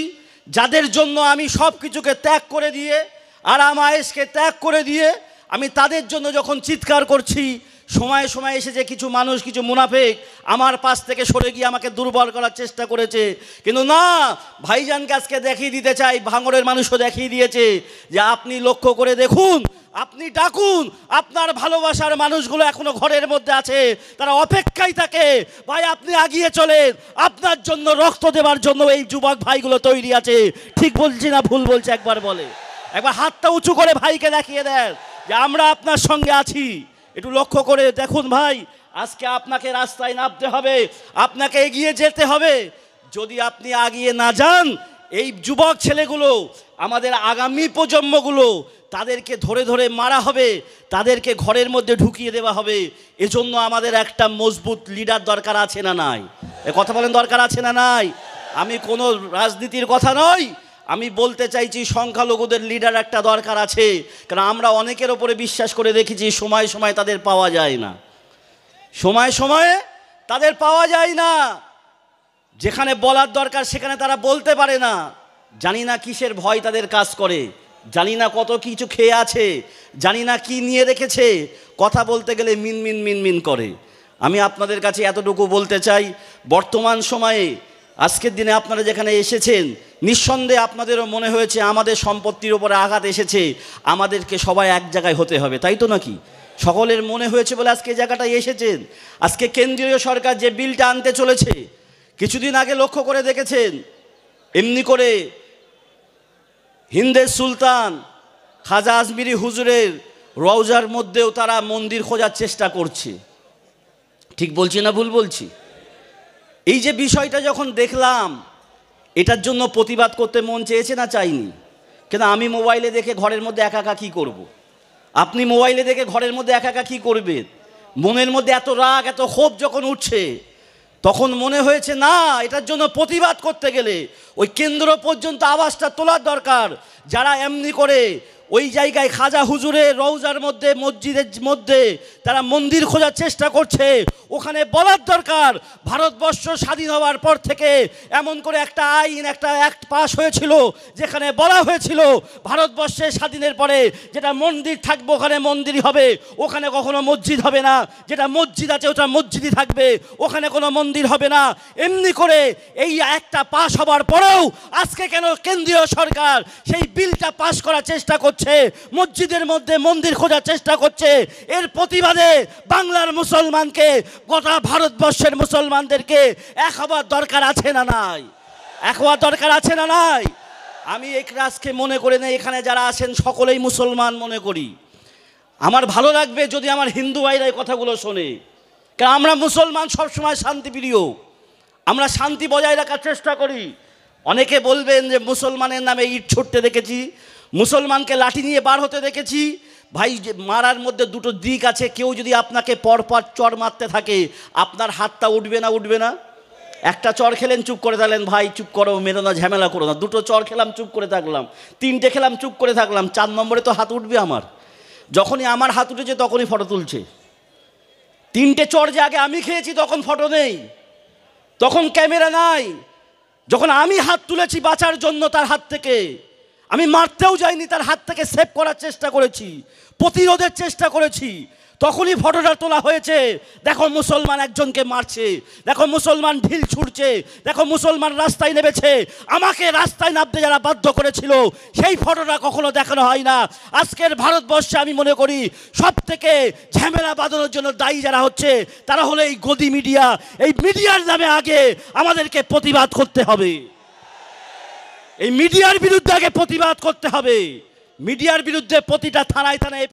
যাদের জন্য আমি সব কিছুকে ত্যাগ করে দিয়ে, আরাম আয়েশকে ত্যাগ করে দিয়ে আমি তাদের জন্য যখন চিৎকার করছি, সময়ে সময়ে এসেছে কিছু মানুষ, কিছু মুনাফিক আমার পাশ থেকে সরে গিয়ে আমাকে দুর্বল করার চেষ্টা করেছে। কিন্তু না, ভাইজানকে আজকে দেখিয়ে দিতে চাই, ভাঙড়ের মানুষও দেখিয়ে দিয়েছে যে আপনি লক্ষ্য করে দেখুন, আপনি ডাকুন, আপনার ভালোবাসার মানুষগুলো এখনো ঘরের মধ্যে আছে, তারা অপেক্ষায় থাকে। ভাই আপনি আগিয়ে চলেন, আপনার জন্য রক্ত দেওয়ার জন্য এই যুবক ভাইগুলো তৈরি আছে। ঠিক বলছি না ভুল বলছি? একবার বলে, একবার হাতটা উঁচু করে ভাইকে দেখিয়ে দেন যে আমরা আপনার সঙ্গে আছি। একটু লক্ষ্য করে দেখুন ভাই, আজকে আপনাকে রাস্তায় নামতে হবে, আপনাকে এগিয়ে যেতে হবে। যদি আপনি এগিয়ে না যান, এই যুবক ছেলেগুলো, আমাদের আগামী প্রজন্মগুলো, তাদেরকে ধরে ধরে মারা হবে, তাদেরকে ঘরের মধ্যে ঢুকিয়ে দেওয়া হবে। এজন্য আমাদের একটা মজবুত লিডার দরকার আছে না নাই? এ কথা বলেন, দরকার আছে না নাই? আমি কোনো রাজনীতির কথা নয়, আমি বলতে চাইছি সংখ্যালঘুদের লিডার একটা দরকার আছে, কারণ আমরা অনেকের ওপরে বিশ্বাস করে রেখেছি, সময় সময় তাদের পাওয়া যায় না, সময় সময়ে তাদের পাওয়া যায় না, যেখানে বলার দরকার সেখানে তারা বলতে পারে না। জানি না কিসের ভয় তাদের কাজ করে, জানি না কত কিছু খেয়ে আছে, জানি না কি নিয়ে রেখেছে, কথা বলতে গেলে মিনমিন মিনমিন করে। আমি আপনাদের কাছে এতটুকু বলতে চাই, বর্তমান সময়ে আজকের দিনে আপনারা যেখানে এসেছেন, নিঃসন্দেহে আপনাদেরও মনে হয়েছে আমাদের সম্পত্তির উপরে আঘাত এসেছে, আমাদেরকে সবাই এক জায়গায় হতে হবে, তাই তো নাকি? সকলের মনে হয়েছে বলে আজকে এই জায়গাটায় এসেছেন। আজকে কেন্দ্রীয় সরকার যে বিলটা আনতে চলেছে, কিছুদিন আগে লক্ষ্য করে দেখেছেন, এমনি করে হিন্দের সুলতান খাজা আজমিরি হুজুরের রওজার মধ্যেও তারা মন্দির খোঁজার চেষ্টা করছে। ঠিক বলছি না ভুল বলছি? এই যে বিষয়টা যখন দেখলাম, এটার জন্য প্রতিবাদ করতে মন চেয়েছে না চাইনি? কিন্তু আমি মোবাইলে দেখে ঘরের মধ্যে একা একা কী করব? আপনি মোবাইলে দেখে ঘরের মধ্যে একা একা কী করবেন? মনের মধ্যে এত রাগ, এত ক্ষোভ যখন উঠছে, তখন মনে হয়েছে না, এটার জন্য প্রতিবাদ করতে গেলে ওই কেন্দ্র পর্যন্ত আওয়াজটা তোলার দরকার। যারা এমনি করে ওই জায়গায় খাজা হুজুরের রওজার মধ্যে, মসজিদের মধ্যে তারা মন্দির খোঁজার চেষ্টা করছে, ওখানে বলার দরকার, ভারতবর্ষ স্বাধীন হওয়ার পর থেকে এমন করে একটা আইন, একটা অ্যাক্ট পাস হয়েছিল, যেখানে বলা হয়েছিল ভারতবর্ষে স্বাধীনের পরে যেটা মন্দির থাকবে ওখানে মন্দিরই হবে, ওখানে কখনো মসজিদ হবে না, যেটা মসজিদ আছে ওটা মসজিদই থাকবে, ওখানে কোনো মন্দির হবে না। এমনি করে এই একটা পাস হবার পরেও আজকে কেন কেন্দ্রীয় সরকার সেই বিলটা পাস করার চেষ্টা করছে, মসজিদের মধ্যে মন্দির খোঁজার চেষ্টা করছে? এর প্রতিবাদে বাংলার মুসলমানকে, গোটা ভারতবর্ষের মুসলমানদেরকে এক হবার দরকার আছে না নাই? এক হওয়ার দরকার আছে না নাই? আমি এই রাজকে মনে করে নেই, এখানে যারা আছেন সকলেই মুসলমান মনে করি। আমার ভালো লাগবে যদি আমার হিন্দু ভাইরা এই কথাগুলো শোনে, কারণ আমরা মুসলমান সবসময় শান্তিপ্রিয়, আমরা শান্তি বজায় রাখার চেষ্টা করি। অনেকে বলবেন যে মুসলমানের নামে ইট ছুটতে দেখেছি, মুসলমানকে লাঠি নিয়ে বার হতে দেখেছি। ভাই, মারার মধ্যে দুটো দিক আছে। কেউ যদি আপনাকে পরপর চর মারতে থাকে, আপনার হাতটা উঠবে না? উঠবে না? একটা চর খেলেন, চুপ করে থাকলেন, ভাই চুপ করো, মেরো না, ঝামেলা করো না। দুটো চর খেলাম, চুপ করে থাকলাম। তিনটে খেলাম, চুপ করে থাকলাম। 4 নম্বরে তো হাত উঠবে আমার। যখনই আমার হাত উঠেছে তখনই ফটো তুলছে। 3টে চর যে আগে আমি খেয়েছি তখন ফটো নেই, তখন ক্যামেরা নাই। যখন আমি হাত তুলেছি বাঁচার জন্য তার হাত থেকে, আমি মারতেও যাইনি, তার হাত থেকে সেভ করার চেষ্টা করেছি, প্রতিরোধের চেষ্টা করেছি, তখনই ফটোটা তোলা হয়েছে। দেখো মুসলমান একজনকে মারছে, দেখো মুসলমান ঢিল ছুড়ছে, দেখো মুসলমান রাস্তায় নেমেছে। আমাকে রাস্তায় নামতে যারা বাধ্য করেছিল সেই ফটোটা কখনো দেখানো হয় না। আজকের ভারতবর্ষে আমি মনে করি সব থেকে ঝামেলা বাঁধানোর জন্য দায়ী যারা হচ্ছে তারা হলো এই গদি মিডিয়া। এই মিডিয়ার নামে আগে আমাদেরকে প্রতিবাদ করতে হবে, এই মিডিয়ার বিরুদ্ধে আগে প্রতিবাদ করতে হবে। মিডিয়ার বিরুদ্ধে প্রতিটা থানায় থানায়